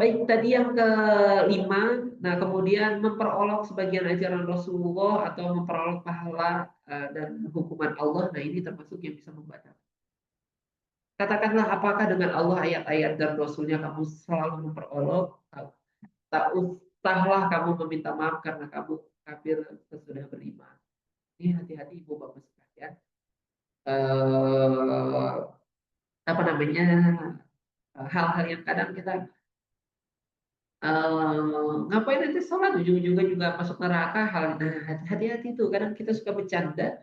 Baik, tadi yang kelima, nah kemudian memperolok sebagian ajaran Rasulullah atau memperolok pahala dan hukuman Allah, nah ini termasuk yang bisa membatalkan. Katakanlah apakah dengan Allah ayat-ayat dan Rasulnya kamu selalu memperolok, tak usahlah kamu meminta maaf karena kamu kafir sesudah beriman. Ini hati-hati ibu bapak sekalian. Eh, apa namanya hal-hal yang kadang kita ngapain nanti sholat ujung-ujungnya juga masuk neraka hal nah hati-hati tuh kadang kita suka bercanda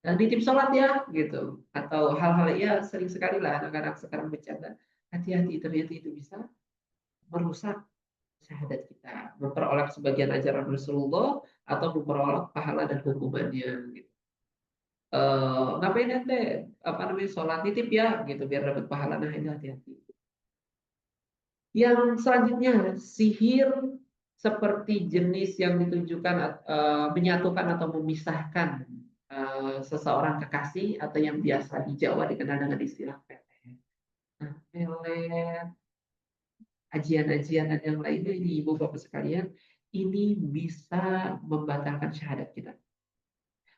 nitip sholat ya gitu atau hal-hal ya sering sekali lah anak-anak sekarang bercanda hati-hati ternyata itu bisa merusak syahadat kita memperoleh sebagian ajaran Rasulullah atau memperoleh pahala dan hukumannya gitu. Ngapain nanti apa namanya sholat nitip ya gitu biar dapat pahala nah itu hati-hati. Yang selanjutnya, sihir seperti jenis yang ditunjukkan menyatukan atau memisahkan seseorang kekasih atau yang biasa di Jawa dikenal dengan istilah pelet. Nah, pelet, ajian-ajian dan yang lainnya ini ibu bapak sekalian, ini bisa membatalkan syahadat kita.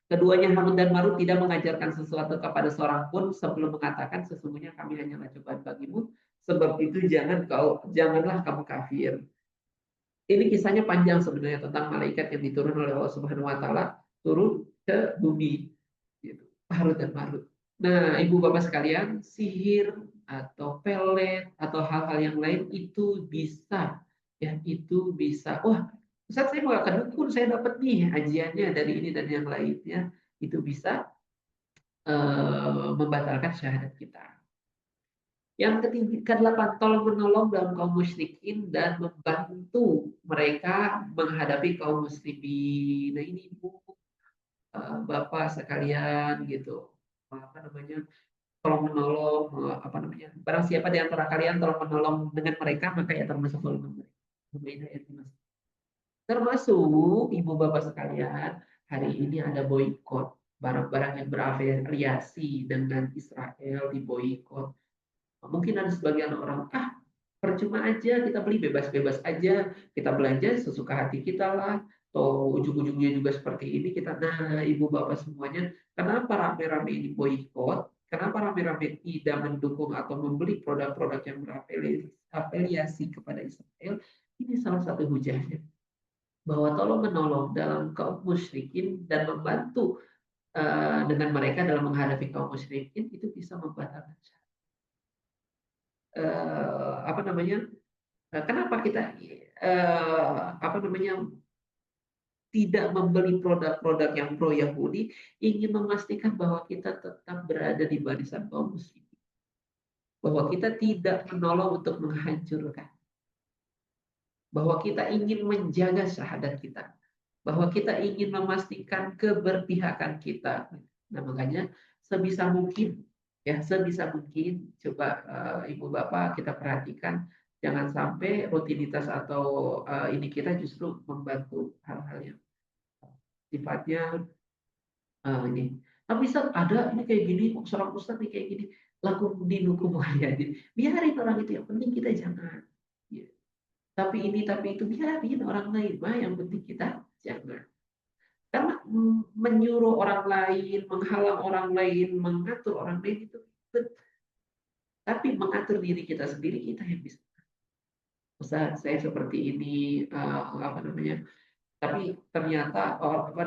Keduanya Harun dan Marut tidak mengajarkan sesuatu kepada seorang pun sebelum mengatakan sesungguhnya kami hanyalah cobaan bagimu. Sebab itu janganlah kamu kafir. Ini kisahnya panjang sebenarnya tentang malaikat yang diturun oleh Allah Subhanahu wa taala turun ke bumi gitu. Harut dan Marut. Nah, Ibu Bapak sekalian, sihir atau pelet atau hal-hal yang lain itu bisa ya itu bisa. Wah, Ustaz saya mau ke dukun, saya dapat nih ajiannya dari ini dan yang lainnya. Itu bisa membatalkan syahadat kita. Yang ketiga, ke-8, tolong menolong dalam kaum musyrikin dan membantu mereka menghadapi kaum muslimin. Nah ini ibu, bapak sekalian gitu, apa namanya, tolong menolong, apa namanya, barang siapa di antara kalian tolong menolong dengan mereka maka ya termasuk golongan mereka. Termasuk ibu bapak sekalian, hari ini ada boykot barang-barang yang berafiliasi dengan Israel di boykot. Mungkin ada sebagian orang, percuma aja kita beli bebas-bebas aja, kita belanja sesuka hati kita lah, atau ujung-ujungnya juga seperti ini kita. Nah, ibu bapak semuanya, kenapa rame-rame ini boykot? Kenapa rame-rame tidak mendukung atau membeli produk-produk yang berafiliasi kepada Israel? Ini salah satu hujahnya bahwa tolong menolong dalam kaum musyrikin dan membantu dengan mereka dalam menghadapi kaum musyrikin itu bisa membatalkan apa namanya kenapa kita apa namanya tidak membeli produk-produk yang pro Yahudi ingin memastikan bahwa kita tetap berada di barisan kaum muslimin bahwa kita tidak menolong untuk menghancurkan bahwa kita ingin menjaga syahadat kita bahwa kita ingin memastikan keberpihakan kita nah makanya sebisa mungkin sebisa mungkin coba ibu bapak kita perhatikan jangan sampai rutinitas atau ini kita justru membantu hal-hal yang sifatnya ini. Tapi Ustaz ada ini kayak gini, seorang Ustaz nih kayak gini, laku dinukum muhayyadin. Biarin orang itu, yang penting kita jangan. Ya. Tapi itu biarin orang lain, mah yang penting kita jangan. Karena menyuruh orang lain, menghalang orang lain, mengatur orang lain itu, tapi mengatur diri kita sendiri kita yang bisa. Ustaz, saya seperti ini, apa namanya? Tapi ternyata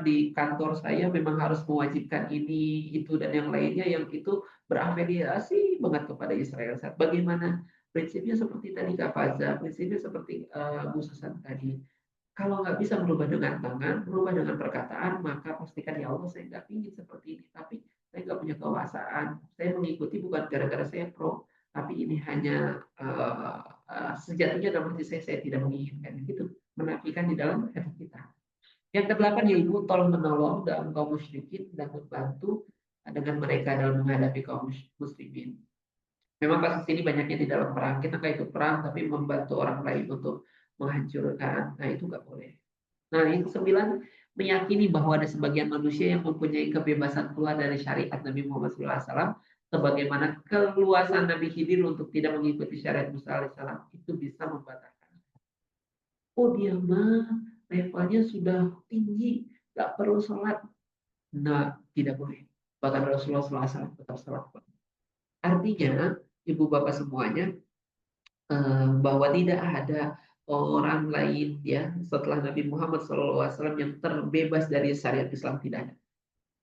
di kantor saya memang harus mewajibkan ini, itu dan yang lainnya yang itu berafiliasi banget kepada Israel. Bagaimana prinsipnya seperti tadi Kak Faza, prinsipnya seperti Bu Susan tadi. Kalau nggak bisa berubah dengan tangan, berubah dengan perkataan, maka pastikan ya Allah saya nggak ingin seperti ini, tapi saya nggak punya kekuasaan. Saya mengikuti bukan gara-gara saya pro, tapi ini hanya sejatinya dalam hati saya tidak menginginkan itu menafikan di dalam hati kita. Yang ke-8 yaitu tolong menolong dalam kaum musyrikin dan membantu dengan mereka dalam menghadapi kaum muslimin. Memang kasus ini banyaknya di dalam perang. Kita nggak ikut perang, tapi membantu orang lain untuk menghancurkan. Nah itu nggak boleh. Nah yang ke-9 meyakini bahwa ada sebagian manusia yang mempunyai kebebasan keluar dari syariat Nabi Muhammad SAW, sebagaimana keluasan Nabi Khidir untuk tidak mengikuti syariat Musa AS itu bisa membatalkan oh dia mah levelnya sudah tinggi, nggak perlu sholat. Nah, tidak boleh. Bahkan Rasulullah SAW tetap sholat. Artinya, ibu bapak semuanya, bahwa tidak ada orang lain ya setelah Nabi Muhammad SAW yang terbebas dari syariat Islam, tidak ada.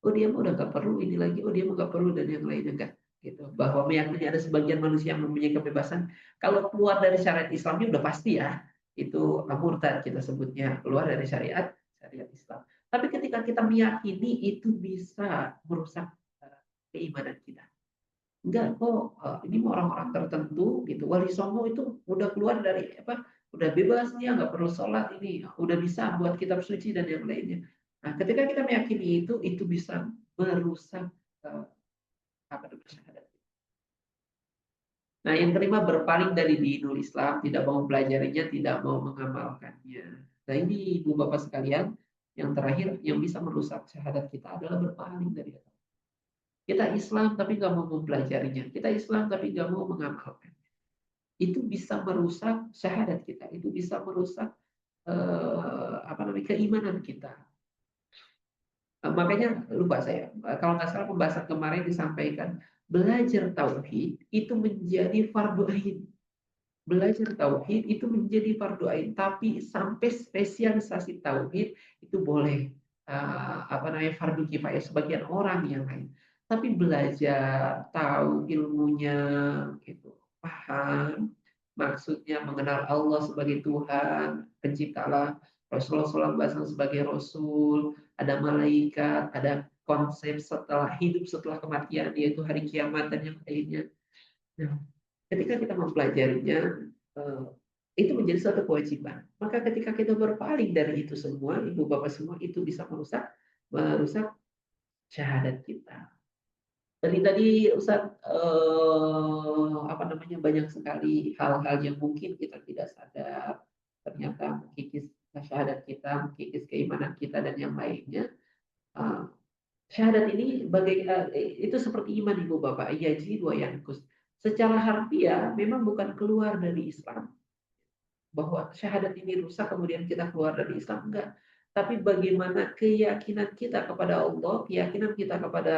Oh dia mah udah nggak perlu ini lagi, oh dia mah nggak perlu dan yang lainnya enggak. Gitu. Bahwa meyakini ada sebagian manusia yang mempunyai kebebasan, kalau keluar dari syariat Islamnya udah pasti ya, itu murtad kita sebutnya, keluar dari syariat Islam. Tapi ketika kita meyakini itu bisa merusak keimanan kita. Enggak kok, ini mau orang-orang tertentu gitu. Wali Songo itu udah keluar dari apa? Udah bebas dia nggak perlu sholat ini, udah bisa buat kitab suci dan yang lainnya. Nah, ketika kita meyakini itu bisa merusak apa namanya syahadat. Nah, yang kelima berpaling dari dinul Islam, tidak mau mempelajarinya, tidak mau mengamalkannya. Nah, ini ibu bapak sekalian, yang terakhir yang bisa merusak syahadat kita adalah berpaling dari agama. Kita Islam tapi nggak mau mempelajarinya. Kita Islam tapi nggak mau mengamalkan. Itu bisa merusak syahadat kita. Itu bisa merusak apa namanya keimanan kita. Makanya lupa saya, kalau nggak salah pembahasan kemarin disampaikan belajar tauhid itu menjadi fardu ain. Belajar tauhid itu menjadi fardu ain, tapi sampai spesialisasi tauhid itu boleh apa namanya fardu kifayah sebagian orang yang lain. Tapi belajar tahu ilmunya gitu, paham maksudnya mengenal Allah sebagai Tuhan, pencipta alam, Rasulullah SAW sebagai Rasul, ada malaikat, ada konsep setelah hidup setelah kematian yaitu hari kiamat dan yang lainnya. Nah, ketika kita mempelajarinya, eh, itu menjadi suatu kewajiban. Maka ketika kita berpaling dari itu semua, ibu bapak semua, itu bisa merusak syahadat kita. Tadi Ustaz apa namanya banyak sekali hal-hal yang mungkin kita tidak sadar ternyata mengkikis syahadat kita, mengkikis keimanan kita dan yang lainnya. Eh, Syahadat ini itu seperti iman ibu bapak, yaji dua yankus. Secara harfiah memang bukan keluar dari Islam, bahwa syahadat ini rusak kemudian kita keluar dari Islam, enggak. Tapi bagaimana keyakinan kita kepada Allah, keyakinan kita kepada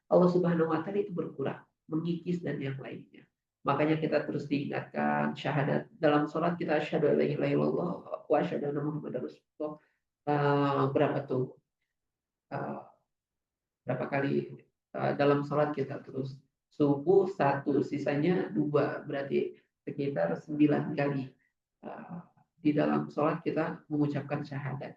Allah Subhanahu wa taala itu berkurang, mengikis dan yang lainnya. Makanya kita terus diingatkan syahadat dalam sholat kita asyhadu alla ilaha illallah wa asyhadu anna muhammadar rasulullah. Berapa tuh? Uh, berapa kali dalam sholat kita terus subuh satu, sisanya dua, berarti sekitar 9 kali di dalam sholat kita mengucapkan syahadat.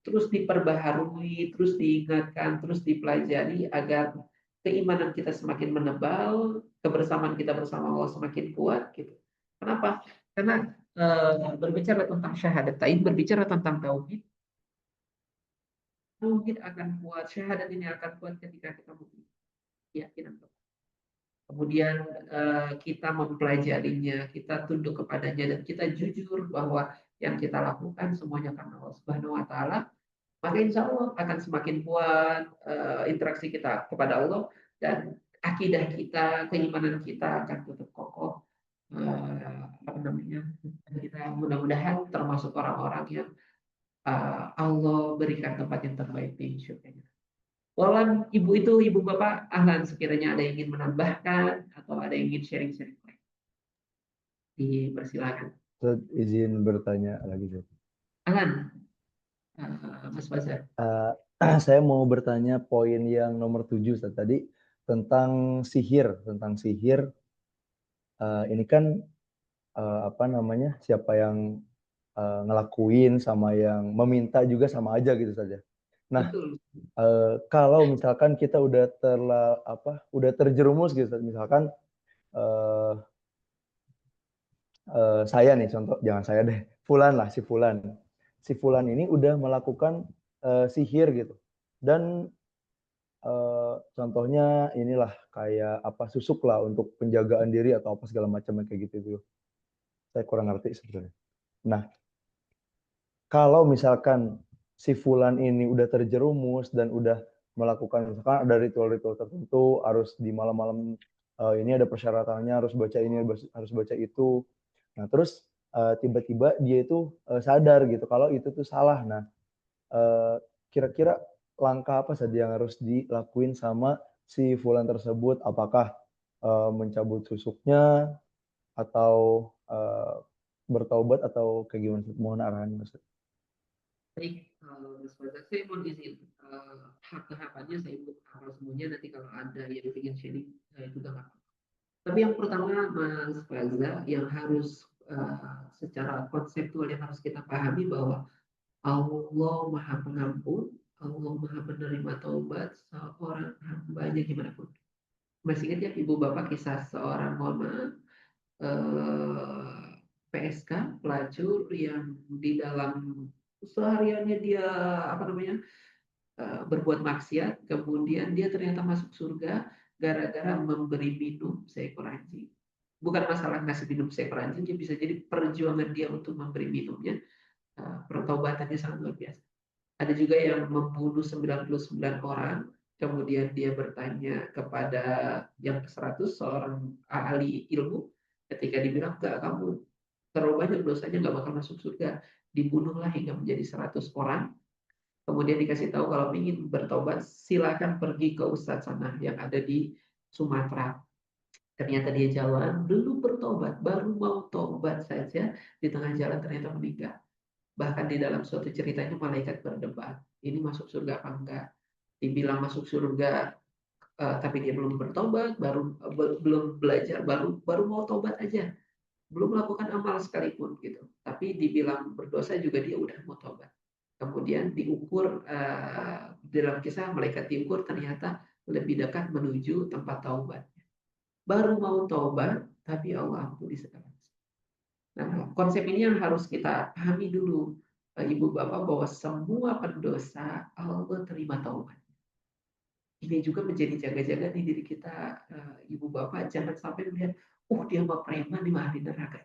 Terus diperbaharui, terus diingatkan, terus dipelajari agar keimanan kita semakin menebal, kebersamaan kita bersama Allah semakin kuat. Gitu. Kenapa? Karena berbicara tentang syahadat, berbicara tentang tauhid, tauhid akan kuat, syahadat ini akan kuat ketika kita memiliki keyakinan. Kemudian kita mempelajarinya, kita tunduk kepadanya dan kita jujur bahwa yang kita lakukan semuanya karena Allah Subhanahu wa taala, maka insya Allah akan semakin kuat interaksi kita kepada Allah dan akidah kita, keimanan kita akan tetap kokoh. Apa namanya? Kita mudah-mudahan termasuk orang-orang yang Allah berikan tempat yang terbaik di surga. Walau ibu itu, ibu bapak, ahlan sekiranya ada yang ingin menambahkan atau ada yang ingin sharing-sharing, dipersilakan. Izin bertanya lagi, Zat. Ahlan, Mas Fajar. Saya mau bertanya poin yang nomor 7 Zat, tadi tentang sihir, ini kan apa namanya, siapa yang ngelakuin sama yang meminta juga sama aja gitu saja. Nah, Betul. Kalau misalkan kita udah udah terjerumus gitu, misalkan saya nih contoh, jangan saya deh, Fulan lah, si Fulan ini udah melakukan sihir gitu, dan contohnya inilah kayak apa susuk lah untuk penjagaan diri atau apa segala macam kayak gitu. Saya kurang ngerti sebenarnya. Nah, kalau misalkan si Fulan ini udah terjerumus dan udah melakukan, misalkan ada ritual-ritual tertentu, harus di malam-malam ini ada persyaratannya, harus baca ini, harus baca itu. Nah, terus tiba-tiba dia itu sadar gitu kalau itu tuh salah. Nah, kira-kira langkah apa saja yang harus dilakuin sama si fulan tersebut? Apakah mencabut susuknya atau bertaubat atau kayak gimana? Mohon arahannya, Ustaz. Baik, Mas Faza, saya mohon izin hak-hakannya saya belum hafal semuanya, nanti kalau ada yang ingin sharing juga nggak apa-apa. Tapi yang pertama Mas Faza yang harus secara konseptual yang harus kita pahami bahwa Allah Maha Pengampun, Allah Maha Penerima Taubat seorang hambanya gimana pun. Masih ingat ya ibu bapak kisah seorang mohon maaf PSK pelacur yang di dalam sehariannya dia apa namanya berbuat maksiat, kemudian dia ternyata masuk surga gara-gara memberi minum seekor anjing. Bukan masalah ngasih minum seekor anjing, dia bisa jadi perjuangan dia untuk memberi minumnya, pertaubatannya sangat luar biasa. Ada juga yang membunuh 99 orang, kemudian dia bertanya kepada yang ke-100, seorang ahli ilmu, ketika dibilang, enggak, kamu terlalu banyak dosanya, nggak bakal masuk surga. Dibunuhlah hingga menjadi 100 orang, kemudian dikasih tahu kalau ingin bertobat, silakan pergi ke Ustadz sana yang ada di Sumatera. Ternyata dia jalan, belum bertobat, baru mau tobat saja, di tengah jalan ternyata meninggal. Bahkan di dalam suatu ceritanya malaikat berdebat, ini masuk surga apa enggak? Dibilang masuk surga, tapi dia belum bertobat, belum belajar, baru mau tobat aja, belum melakukan amal sekalipun gitu. Tapi dibilang berdosa juga dia udah mau tobat. Kemudian diukur dalam kisah malaikat diukur ternyata lebih dekat menuju tempat taubat. Baru mau taubat, tapi Allah ampuni segala. Nah, konsep ini yang harus kita pahami dulu, Ibu Bapak, bahwa semua pendosa Allah terima taubat. Ini juga menjadi jaga-jaga di diri kita, Ibu Bapak, jangan sampai melihat, dia mah preman di ahli neraka.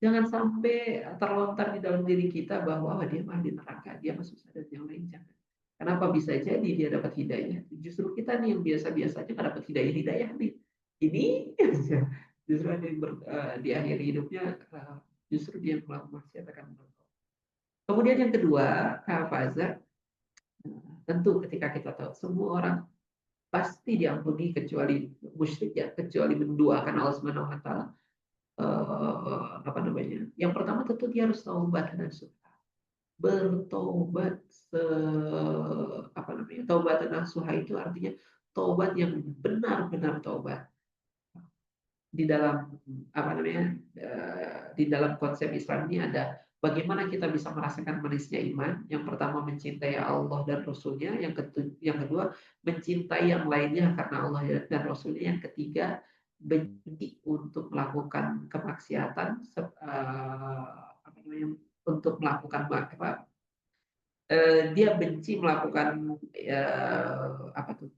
Jangan sampai terlontar di dalam diri kita bahwa dia mah ahli neraka, dia masuk dan yang lain jangan. Kenapa bisa jadi dia dapat hidayah? Justru kita nih yang biasa-biasa aja nggak dapat hidayah nih. Ini justru ada yang di akhir hidupnya justru dia melakukan maksiat akan bertobat. Kemudian yang kedua, Faza, tentu ketika kita tahu semua orang pasti diampuni kecuali musyrik ya, kecuali menduakan Allah Subhanahu wa taala. Apa namanya? Yang pertama tentu dia harus taubat dan suka. Bertobat apa namanya? Taubat dan nasuha itu artinya taubat yang benar-benar taubat. Di dalam apa namanya? Di dalam konsep Islam ini ada bagaimana kita bisa merasakan manisnya iman. Yang pertama mencintai Allah dan Rasulnya, yang kedua mencintai yang lainnya karena Allah dan Rasulnya, yang ketiga benci untuk melakukan kemaksiatan, apa namanya, untuk melakukan apa, dia benci melakukan apa tuh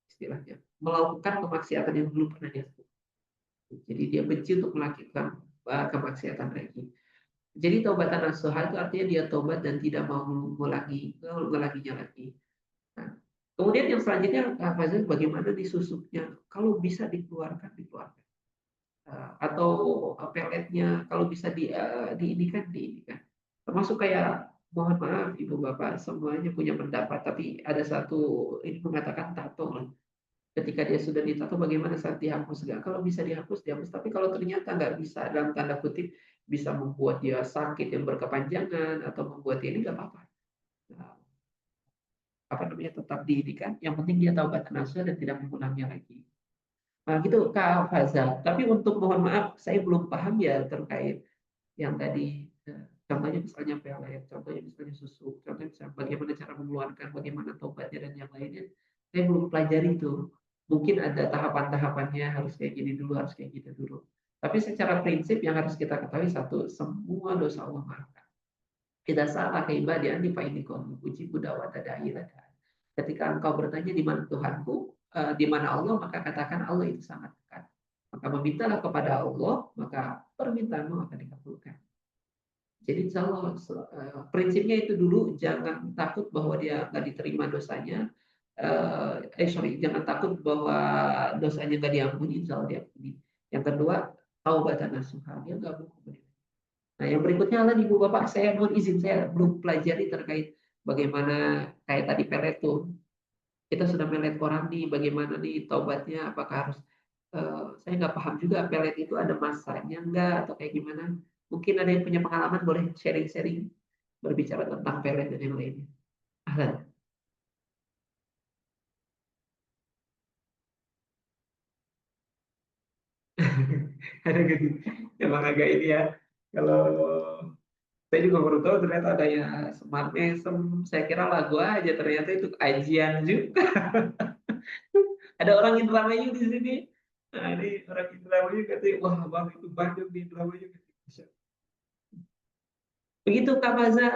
istilahnya, melakukan kemaksiatan yang belum pernah dia lakukan. Jadi dia benci untuk melakukan kemaksiatan lagi. Jadi taubatan nasuha itu artinya dia taubat dan tidak mau mengulanginya lagi. Nah, kemudian yang selanjutnya bagaimana disusuknya? Kalau bisa dikeluarkan. Atau peletnya kalau bisa diindikan. Termasuk kayak mohon maaf Ibu Bapak semuanya punya pendapat, tapi ada satu ini mengatakan tato. Ketika dia sudah ditato bagaimana saat dihapus? Enggak, kalau bisa dihapus, tapi kalau ternyata nggak bisa, dalam tanda kutip, bisa membuat dia sakit yang berkepanjangan atau membuat dia ini nggak apa-apa. Nah, apa namanya, tetap didikan, yang penting dia taubat nasuha dan tidak mengulangnya lagi. Nah, gitu Kak Faza. Tapi untuk mohon maaf, saya belum paham ya terkait yang tadi, contohnya misalnya pelet, contohnya misalnya susu, contohnya misalnya bagaimana cara mengeluarkan, bagaimana taubatnya dan yang lainnya. Saya belum pelajari itu. Mungkin ada tahapan-tahapannya, harus kayak gini dulu, harus kayak gitu dulu. Tapi secara prinsip yang harus kita ketahui satu, semua dosa Allah maafkan. Tidak salah keibadian di fa'inikum uji budawat ada ilada. Ketika engkau bertanya di mana Tuhanku, di mana Allah, maka katakan Allah itu sangat dekat. Maka memintalah kepada Allah, maka permintaanmu akan dikabulkan. Jadi insya Allah prinsipnya itu dulu, jangan takut bahwa dia nggak diterima dosanya. Jangan takut bahwa dosanya nggak diampuni, insya Allah diampuni. Yang kedua, taubatan nasuha, dia gabung kemudian. Nah, yang berikutnya adalah Ibu Bapak, saya mohon izin, saya belum pelajari terkait bagaimana kayak tadi pelet tuh. Kita sudah melet orang nih, bagaimana nih taubatnya, apakah harus saya nggak paham juga pelet itu ada masanya enggak atau kayak gimana. Mungkin ada yang punya pengalaman boleh sharing-sharing berbicara tentang pelet dan yang lainnya. Ahlan. Ada gitu. Emang agak ini ya. Kalau saya juga baru tahu ternyata ada ya Smart Mesem. Saya kira lagu aja, ternyata itu ajian juga. Ada orang Indramayu di sini. Nah, ini orang Indramayu katanya, wah bang itu banyak di Indramayu. Begitu Kak Faza,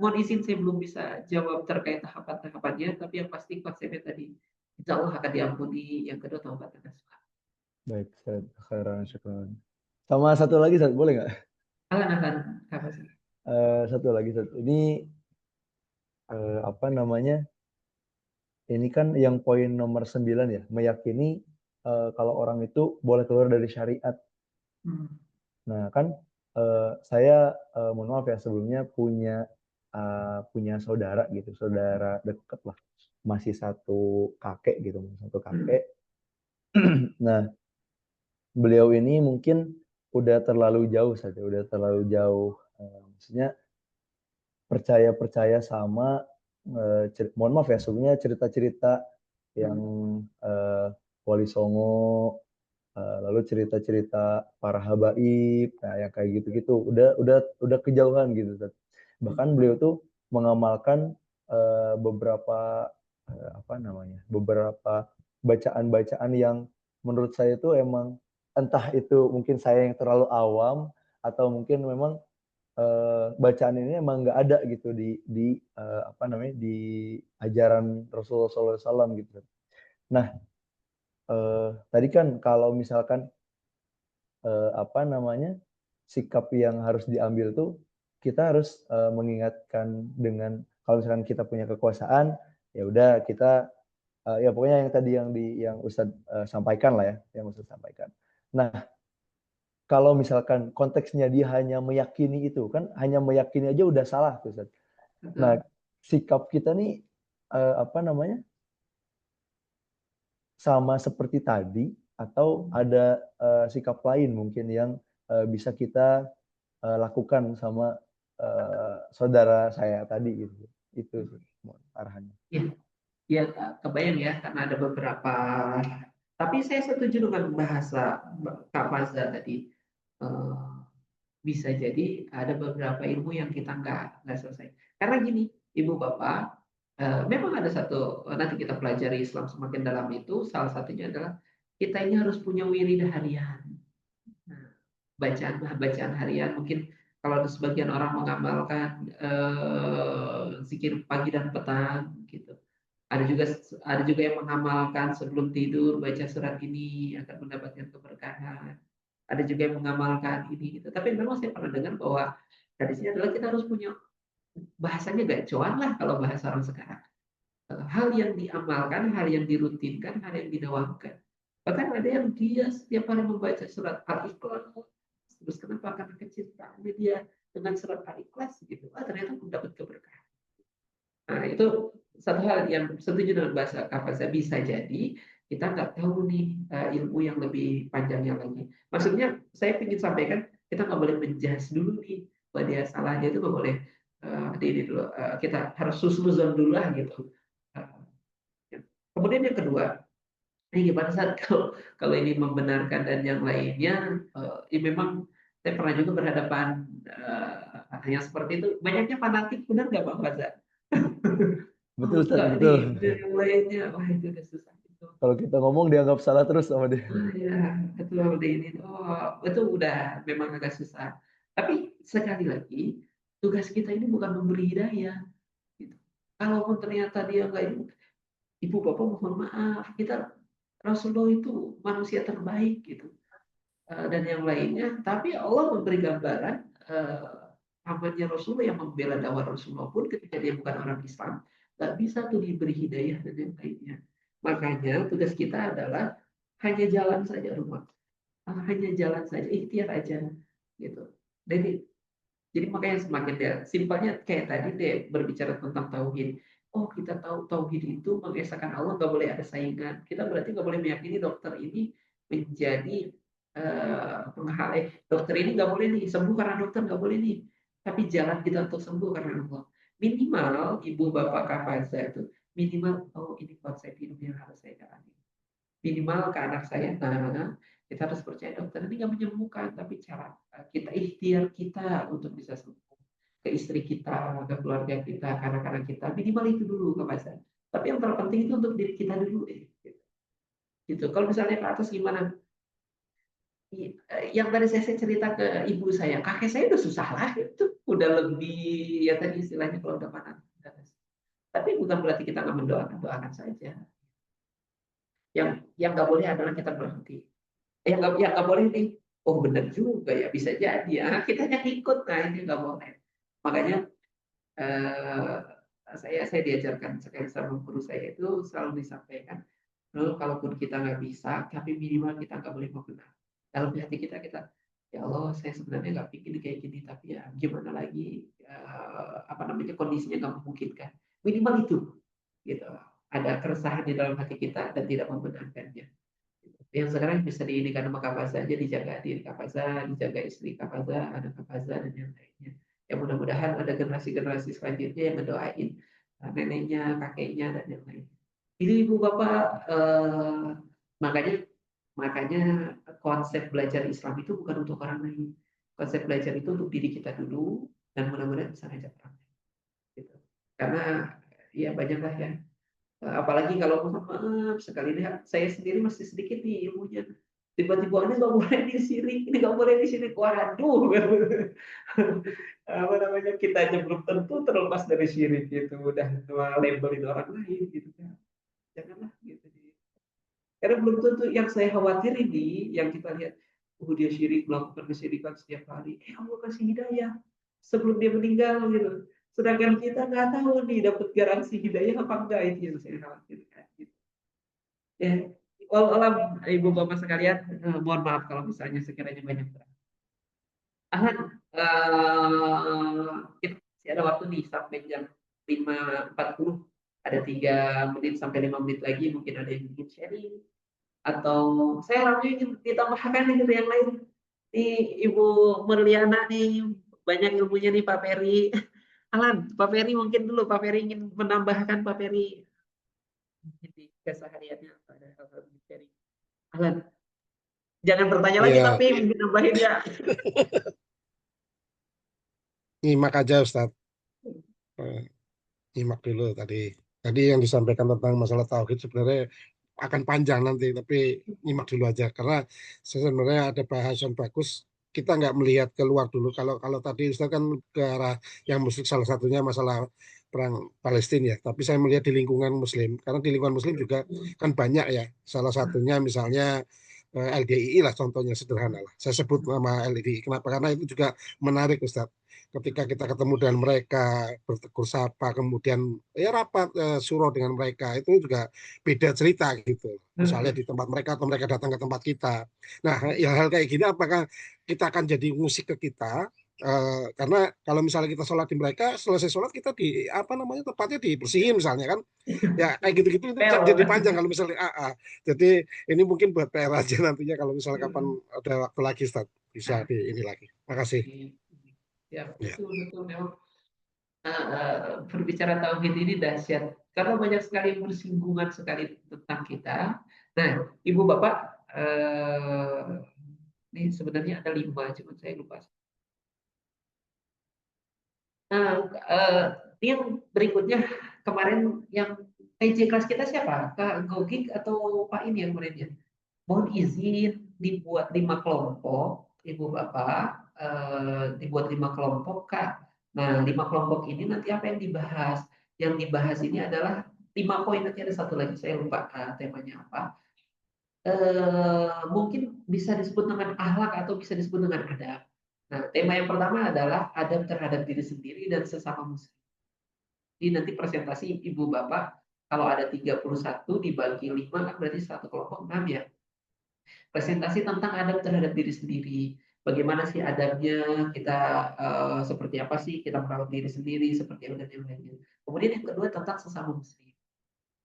mohon izin saya belum bisa jawab terkait tahapan-tahapannya, tapi yang pasti konsepnya tadi, insya Allah akan diampuni, yang kedua taubat dan nasuha. Baik, Ustaz. Khairan, syukran. Sama satu lagi, Ustaz, boleh nggak? Akan Kak Faza. Satu lagi, Ustaz. Ini apa namanya? Ini kan yang poin nomor 9 ya, meyakini kalau orang itu boleh keluar dari syariat. Hmm. Nah, kan saya mohon maaf ya sebelumnya punya saudara gitu, saudara dekat lah, masih satu kakek gitu, satu kakek. Nah, beliau ini mungkin udah terlalu jauh saja, udah terlalu jauh, maksudnya percaya sama mohon maaf ya sebelumnya cerita-cerita yang Wali Songo, lalu cerita-cerita para habaib, nah yang kayak gitu-gitu udah kejauhan gitu. Bahkan beliau tuh mengamalkan beberapa apa namanya, beberapa bacaan-bacaan yang menurut saya itu emang entah itu mungkin saya yang terlalu awam atau mungkin memang bacaan ini emang nggak ada gitu di apa namanya, di ajaran Rasulullah SAW gitu. Nah, tadi kan kalau misalkan apa namanya, sikap yang harus diambil tuh kita harus mengingatkan dengan kalau misalkan kita punya kekuasaan, ya udah kita ya pokoknya yang tadi yang Ustadz sampaikan lah ya, yang Ustadz sampaikan. Nah, kalau misalkan konteksnya dia hanya meyakini itu, kan hanya meyakini aja udah salah tuh Ustadz. Nah, sikap kita nih apa namanya, sama seperti tadi atau ada sikap lain mungkin yang bisa kita lakukan sama saudara saya tadi gitu. Itu sih arahannya. Ya, ya kebayang ya, karena ada beberapa. Tapi saya setuju dengan bahasa Kak Faza tadi. Eh, Bisa jadi ada beberapa ilmu yang kita nggak selesai. Karena gini, Ibu Bapak, memang ada satu, nanti kita pelajari Islam semakin dalam itu, salah satunya adalah kita ini harus punya wirid harian. Nah, bacaan harian mungkin kalau ada sebagian orang mengamalkan zikir pagi dan petang gitu. Ada juga ada juga yang mengamalkan sebelum tidur baca surat ini akan mendapatkan keberkahan. Ada juga yang mengamalkan ini gitu. Tapi memang saya pernah dengar bahwa hadisnya adalah kita harus punya bahasanya gacoan lah kalau bahasa orang sekarang. Hal yang diamalkan, hal yang dirutinkan, hal yang didawamkan. Bahkan ada yang dia setiap hari membaca surat Al-Ikhlas, terus kenapa? Karena kecintaannya dia dengan surat Al-Ikhlas gitu. Ternyata mendapat keberkahan. Nah, itu satu hal yang setuju dengan bahasa Kafasa, bisa jadi kita nggak tahu nih ilmu yang lebih panjangnya lagi. Maksudnya saya ingin sampaikan kita nggak boleh menjudge dulu nih bahwa dia salahnya itu nggak boleh ini dulu kita harus susnuzon dulu lah gitu. Uh, Kemudian yang kedua, ini gimana saat kalau kalau ini membenarkan dan yang lainnya, ini memang saya pernah juga berhadapan yang seperti itu. Banyaknya fanatik, benar nggak Pak Faza? Oh Betul Ustaz, enggak nih, betul. dan yang lainnya, wah itu udah susah itu. Kalau kita ngomong dianggap salah terus sama dia. Oh ya, betul udah ini. Oh, itu udah memang agak susah. Tapi sekali lagi, tugas kita ini bukan memberi hidayah. Gitu. Kalaupun ternyata dia enggak ini, ibu bapak mohon maaf, kita Rasulullah itu manusia terbaik gitu. Dan yang lainnya, tapi Allah memberi gambaran amannya Rasulullah yang membela dakwah Rasulullah pun ketika dia bukan orang Islam, nggak bisa tuh diberi hidayah dan yang lainnya. Makanya tugas kita adalah hanya jalan saja rumah. hanya jalan saja, ikhtiar aja gitu. Jadi makanya semakin dia simpelnya kayak tadi deh berbicara tentang tauhid. Oh, kita tahu tauhid itu mengesahkan Allah, nggak boleh ada saingan. Kita berarti nggak boleh meyakini dokter ini menjadi dokter ini nggak boleh nih sembuh karena dokter, nggak boleh nih. Tapi jalan kita untuk sembuh karena Allah. Minimal ibu bapak kafaza itu minimal, oh ini konsep hidup yang harus saya jalani. Minimal ke anak saya, nah kita harus percaya dokter ini nggak menyembuhkan, tapi cara kita ikhtiar kita untuk bisa sembuh, ke istri kita, ke keluarga kita, ke anak-anak kita, minimal itu dulu kebasan. Tapi yang terpenting itu untuk diri kita dulu deh. Gitu. Kalau misalnya ke atas gimana? Yang tadi saya cerita ke ibu saya, kakek saya udah susah lah, itu udah lebih ya tadi istilahnya kalau udah mana. Tapi bukan berarti kita nggak mendoakan, doakan saja. Yang nggak boleh adalah kita berhenti. Yang nggak boleh nih. Oh benar juga ya, bisa jadi ya. Kita yang ikut, nah ini nggak boleh. Makanya eh, saya diajarkan sekali sama guru saya itu selalu disampaikan, lalu kalaupun kita nggak bisa, tapi minimal kita nggak boleh membenah. Dalam hati kita, ya Allah, saya sebenarnya nggak pikir kayak gini, tapi ya gimana lagi, apa namanya kondisinya nggak memungkinkan. Minimal itu, gitu. Ada keresahan di dalam hati kita dan tidak membenarkannya. Yang sekarang bisa diinikan sama kafaza aja, dijaga diri kafaza, dijaga istri kafaza, anak kafaza dan yang lainnya. Ya mudah-mudahan ada generasi-generasi selanjutnya yang mendoain neneknya, kakeknya dan yang lain. Ini ibu bapak makanya makanya konsep belajar Islam itu bukan untuk orang lain. Konsep belajar itu untuk diri kita dulu dan mudah-mudahan bisa ngajak orang lain. Gitu. Karena ya banyaklah ya. Apalagi kalau mohon maaf sekali lihat saya sendiri masih sedikit nih ilmunya. Tiba-tiba ini nggak boleh di sini, ini nggak boleh di sini. Waduh, apa namanya kita aja belum tentu terlepas dari syirik gitu. Udah labelin orang lain gitu kan. Janganlah gitu. Karena belum tentu yang saya khawatir ini, yang kita lihat, oh dia syirik melakukan kesyirikan setiap hari. Allah kasih hidayah sebelum dia meninggal gitu. Sedangkan kita nggak tahu nih dapat garansi hidayah apa enggak, itu yang saya khawatirkan. Gitu. Ya, walau ibu bapak sekalian, mohon maaf kalau misalnya sekiranya banyak berat. Kita masih ada waktu nih sampai jam 5.40. Ada 3 menit sampai 5 menit lagi, mungkin ada yang ingin sharing atau saya harapnya ingin ditambahkan gitu yang lain. Nih Ibu Merliana nih banyak ilmunya nih Pak Ferry. Alan, Pak Ferry mungkin dulu Pak Ferry ingin menambahkan Pak Ferry di kesehariannya pada hal-hal sharing. Alan, jangan bertanya lagi Iya, tapi mungkin nambahin ya. nyimak aja Ustaz. Eh, Nyimak dulu tadi. Tadi yang disampaikan tentang masalah tauhid sebenarnya akan panjang nanti, tapi nyimak dulu aja karena sebenarnya ada bahasan bagus. Kita nggak melihat keluar dulu. Kalau kalau tadi Ustaz kan ke arah yang musik salah satunya masalah perang Palestina ya. Tapi saya melihat di lingkungan Muslim, karena di lingkungan Muslim juga kan banyak ya. Salah satunya misalnya LDII lah contohnya sederhana lah. Saya sebut nama LDII. Kenapa? Karena itu juga menarik Ustaz. Ketika kita ketemu dengan mereka, bertegur sapa, kemudian ya rapat surau dengan mereka, itu juga beda cerita gitu. Misalnya di tempat mereka atau mereka datang ke tempat kita. Nah, hal kayak gini apakah kita akan jadi musik ke kita? Karena kalau misalnya kita sholat di mereka, selesai sholat kita di apa namanya tepatnya dibersihin misalnya kan, ya kayak gitu-gitu itu jadi panjang kalau misalnya Jadi ini mungkin buat PR aja nantinya kalau misalnya kapan ada waktu lagi Ustaz, bisa di ini lagi. Makasih. Ya, Ya. betul betul memang berbicara tauhid ini dahsyat karena banyak sekali yang bersinggungan sekali tentang kita. Nah, Ibu Bapak, ini sebenarnya ada 5, cuma saya lupa. Nah, ini yang berikutnya kemarin yang PJ kelas kita siapa? Kak Gogik atau Pak ini yang muridnya? Mohon izin dibuat 5 kelompok, Ibu Bapak, dibuat 5 kelompok, Kak. Nah, 5 kelompok ini nanti apa yang dibahas? Yang dibahas ini adalah 5 poin, nanti ada satu lagi, saya lupa temanya apa. Mungkin bisa disebut dengan akhlak atau bisa disebut dengan adab. Nah, tema yang pertama adalah adab terhadap diri sendiri dan sesama muslim. Jadi nanti presentasi Ibu Bapak, kalau ada 31 dibagi 5 kan berarti satu kelompok 6 ya. Presentasi tentang adab terhadap diri sendiri. Bagaimana sih adabnya, kita seperti apa sih kita merawat diri sendiri, seperti apa dan yang lainnya. Kemudian yang kedua tentang sesama muslim.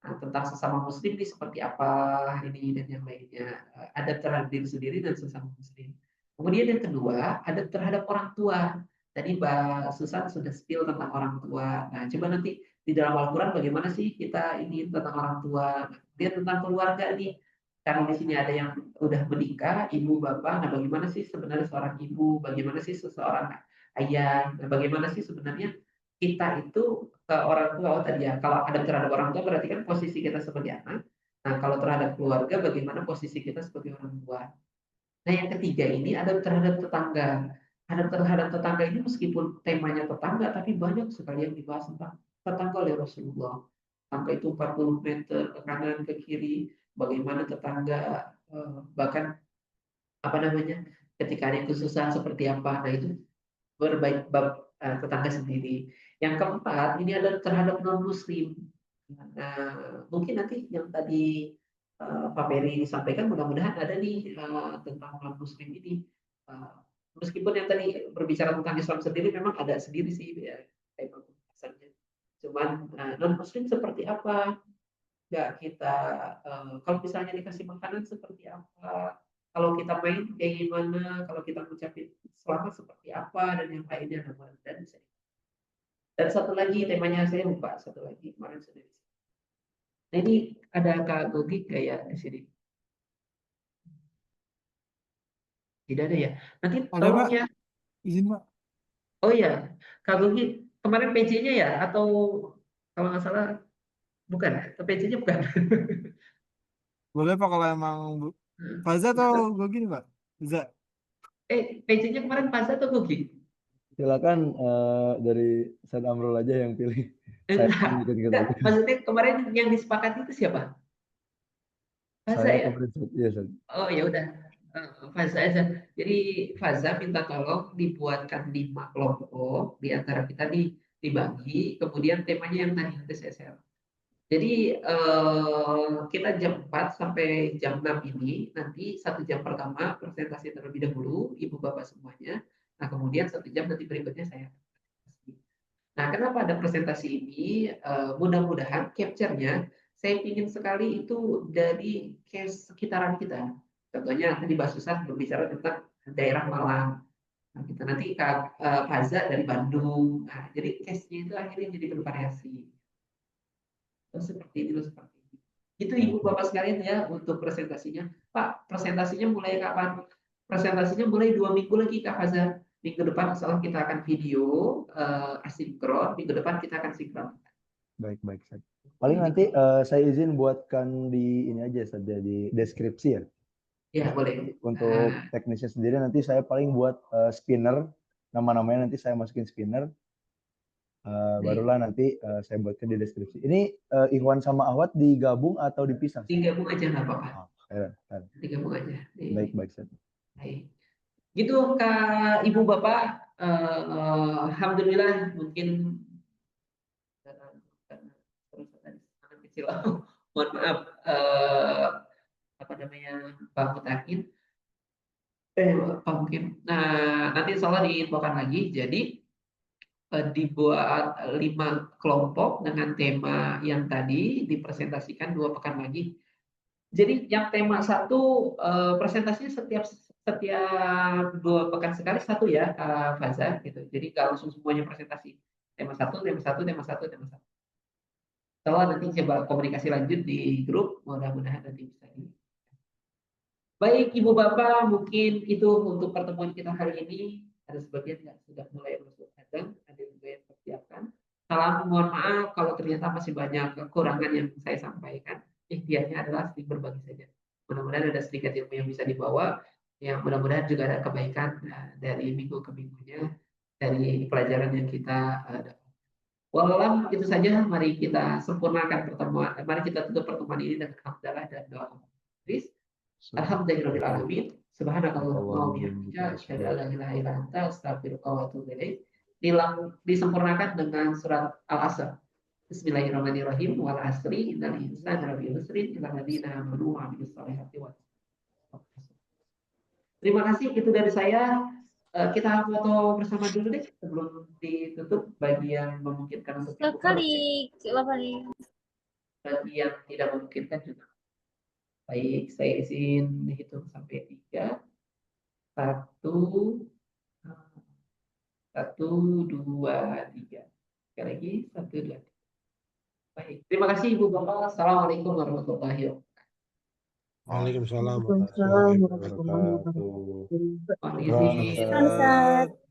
Nah, tentang sesama muslim ini seperti apa ini dan yang lainnya. Adab terhadap diri sendiri dan sesama muslim. Kemudian yang kedua, adab terhadap orang tua. Tadi Mbak Susan sudah spill tentang orang tua. Nah, coba nanti di dalam Al-Quran bagaimana sih kita ini tentang orang tua. Dia tentang keluarga nih. Karena di sini ada yang udah menikah, ibu, bapak. Nah, bagaimana sih sebenarnya seorang ibu? Bagaimana sih seseorang ayah? Nah, bagaimana sih sebenarnya kita itu ke orang tua? Oh tadi ya, kalau ada terhadap orang tua berarti kan posisi kita sebagai anak. Nah, kalau terhadap keluarga, bagaimana posisi kita sebagai orang tua? Nah, yang ketiga ini ada terhadap tetangga. Ada terhadap tetangga ini meskipun temanya tetangga, tapi banyak sekali yang dibahas tentang tetangga oleh Rasulullah. Tetangga itu 40 meter ke kanan, ke kiri. Bagaimana tetangga, bahkan apa namanya, ketika ada kesusahan seperti apa. Nah, itu berbaik bab tetangga sendiri. Yang keempat, ini adalah terhadap non-muslim. Nah, mungkin nanti yang tadi Pak Ferry disampaikan, mudah-mudahan ada nih tentang non-muslim ini. Uh, Meskipun yang tadi berbicara tentang Islam sendiri memang ada sendiri sih ya, tema pembahasannya. Cuman non-muslim seperti apa? Nggak kita, kalau misalnya dikasih makanan seperti apa? Kalau kita main kayak gimana? Kalau kita ngucapin selamat seperti apa? Dan yang lainnya, dan bisa. Dan satu lagi temanya saya lupa, satu lagi kemarin sudah. Nah, ini ada Kak Gogi kayak di sini. Tidak ada ya. Nanti Ada tolong Pak, ya. izin Pak. Oh iya, Kak Gogi kemarin PC-nya ya, atau kalau nggak salah bukan, PC-nya bukan. Boleh Pak kalau emang Faza atau gue gini Pak? Faza. PC-nya kemarin pas atau Gogi? Silakan dari Ustaz Amrul aja yang pilih. Saya Enggak, ikut-ikut enggak. aja. Maksudnya kemarin yang disepakati itu siapa? Faza Saya ya? kemarin iya, Ustaz. Oh ya udah. Faza aja. Jadi Faza minta tolong dibuatkan 5 kelompok di antara kita dibagi, kemudian temanya yang tadi nanti saya share. Jadi kita jam 4 sampai jam 6 ini, nanti 1 jam pertama presentasi terlebih dahulu, Ibu Bapak semuanya. Nah, kemudian 1 jam nanti berikutnya saya. Nah, kenapa ada presentasi ini? Mudah-mudahan capture-nya saya ingin sekali itu dari case sekitaran kita. Contohnya tadi Mbak Susan berbicara tentang daerah Malang. Nah, kita nanti Kak Faza dari Bandung. Nah, jadi case-nya itu akhirnya jadi bervariasi. Seperti itu, seperti itu. Itu Ibu Bapak sekalian ya untuk presentasinya. Pak, presentasinya mulai kapan? Presentasinya mulai 2 minggu lagi Kak Faza. Minggu depan soal kita akan video asinkron, minggu depan kita akan sinkron. Baik, baik. Paling nanti saya izin buatkan di ini aja saja di deskripsi ya. Ya, boleh. Untuk teknisnya sendiri nanti saya paling buat spinner, nama-namanya nanti saya masukin spinner. Barulah nanti saya buatkan di deskripsi. Ini Ikhwan sama Ahwat digabung atau dipisah? Digabung aja nggak apa-apa. Digabung aja. Baik, baik. Baik. Gitu Kak Ibu Bapak, alhamdulillah mungkin kecil. Mohon maaf apa namanya Pak Mutakin. Pak mungkin. Nah, nanti insyaallah diinfokan lagi. Jadi dibuat 5 kelompok dengan tema yang tadi dipresentasikan 2 pekan lagi. Jadi yang tema 1 presentasinya setiap 2 pekan sekali 1 ya Kak Faza gitu. Jadi nggak langsung semuanya presentasi. Tema 1, tema 1, tema 1, tema 1. Setelah nanti coba komunikasi lanjut di grup, mudah-mudahan nanti bisa di. Baik Ibu Bapak, mungkin itu untuk pertemuan kita hari ini. Ada sebagian yang sudah mulai masuk kadang, ada juga yang persiapkan. Salam, mohon maaf kalau ternyata masih banyak kekurangan yang saya sampaikan. Ikhtiarnya adalah sedikit berbagi saja. Mudah-mudahan ada sedikit ilmu yang bisa dibawa, yang mudah-mudahan juga ada kebaikan dari minggu ke minggunya, dari pelajaran yang kita dapat. Walau itu saja, mari kita sempurnakan pertemuan. Mari kita tutup pertemuan ini dengan hamdalah dan doa. Alhamdulillahirabbil alamin. Subhanakallahumma wa bihamdika asyhadu an la ilaha illa anta astaghfiruka wa atubu ilaik. Disempurnakan dengan surat Al-Asr. Bismillahirrahmanirrahim. Wal asri innal insana lafi khusrin illa alladziina aamanu wa 'amilus shalihati wa Terima kasih, itu dari saya. Kita foto bersama dulu deh sebelum ditutup bagi yang memungkinkan untuk dibuka, Sekali, bagi yang tidak memungkinkan juga. Baik, saya izin dihitung sampai 3. 1, 2, 3. Sekali lagi 1, 2, 3. Baik, terima kasih Ibu Bapak. Assalamualaikum warahmatullahi wabarakatuh. Waalaikumsalam Waalaikumsalam warahmatullahi warahmatullahi wabarakatuh. wabarakatuh. Mohon Salam, izin. Ustaz. Ustaz.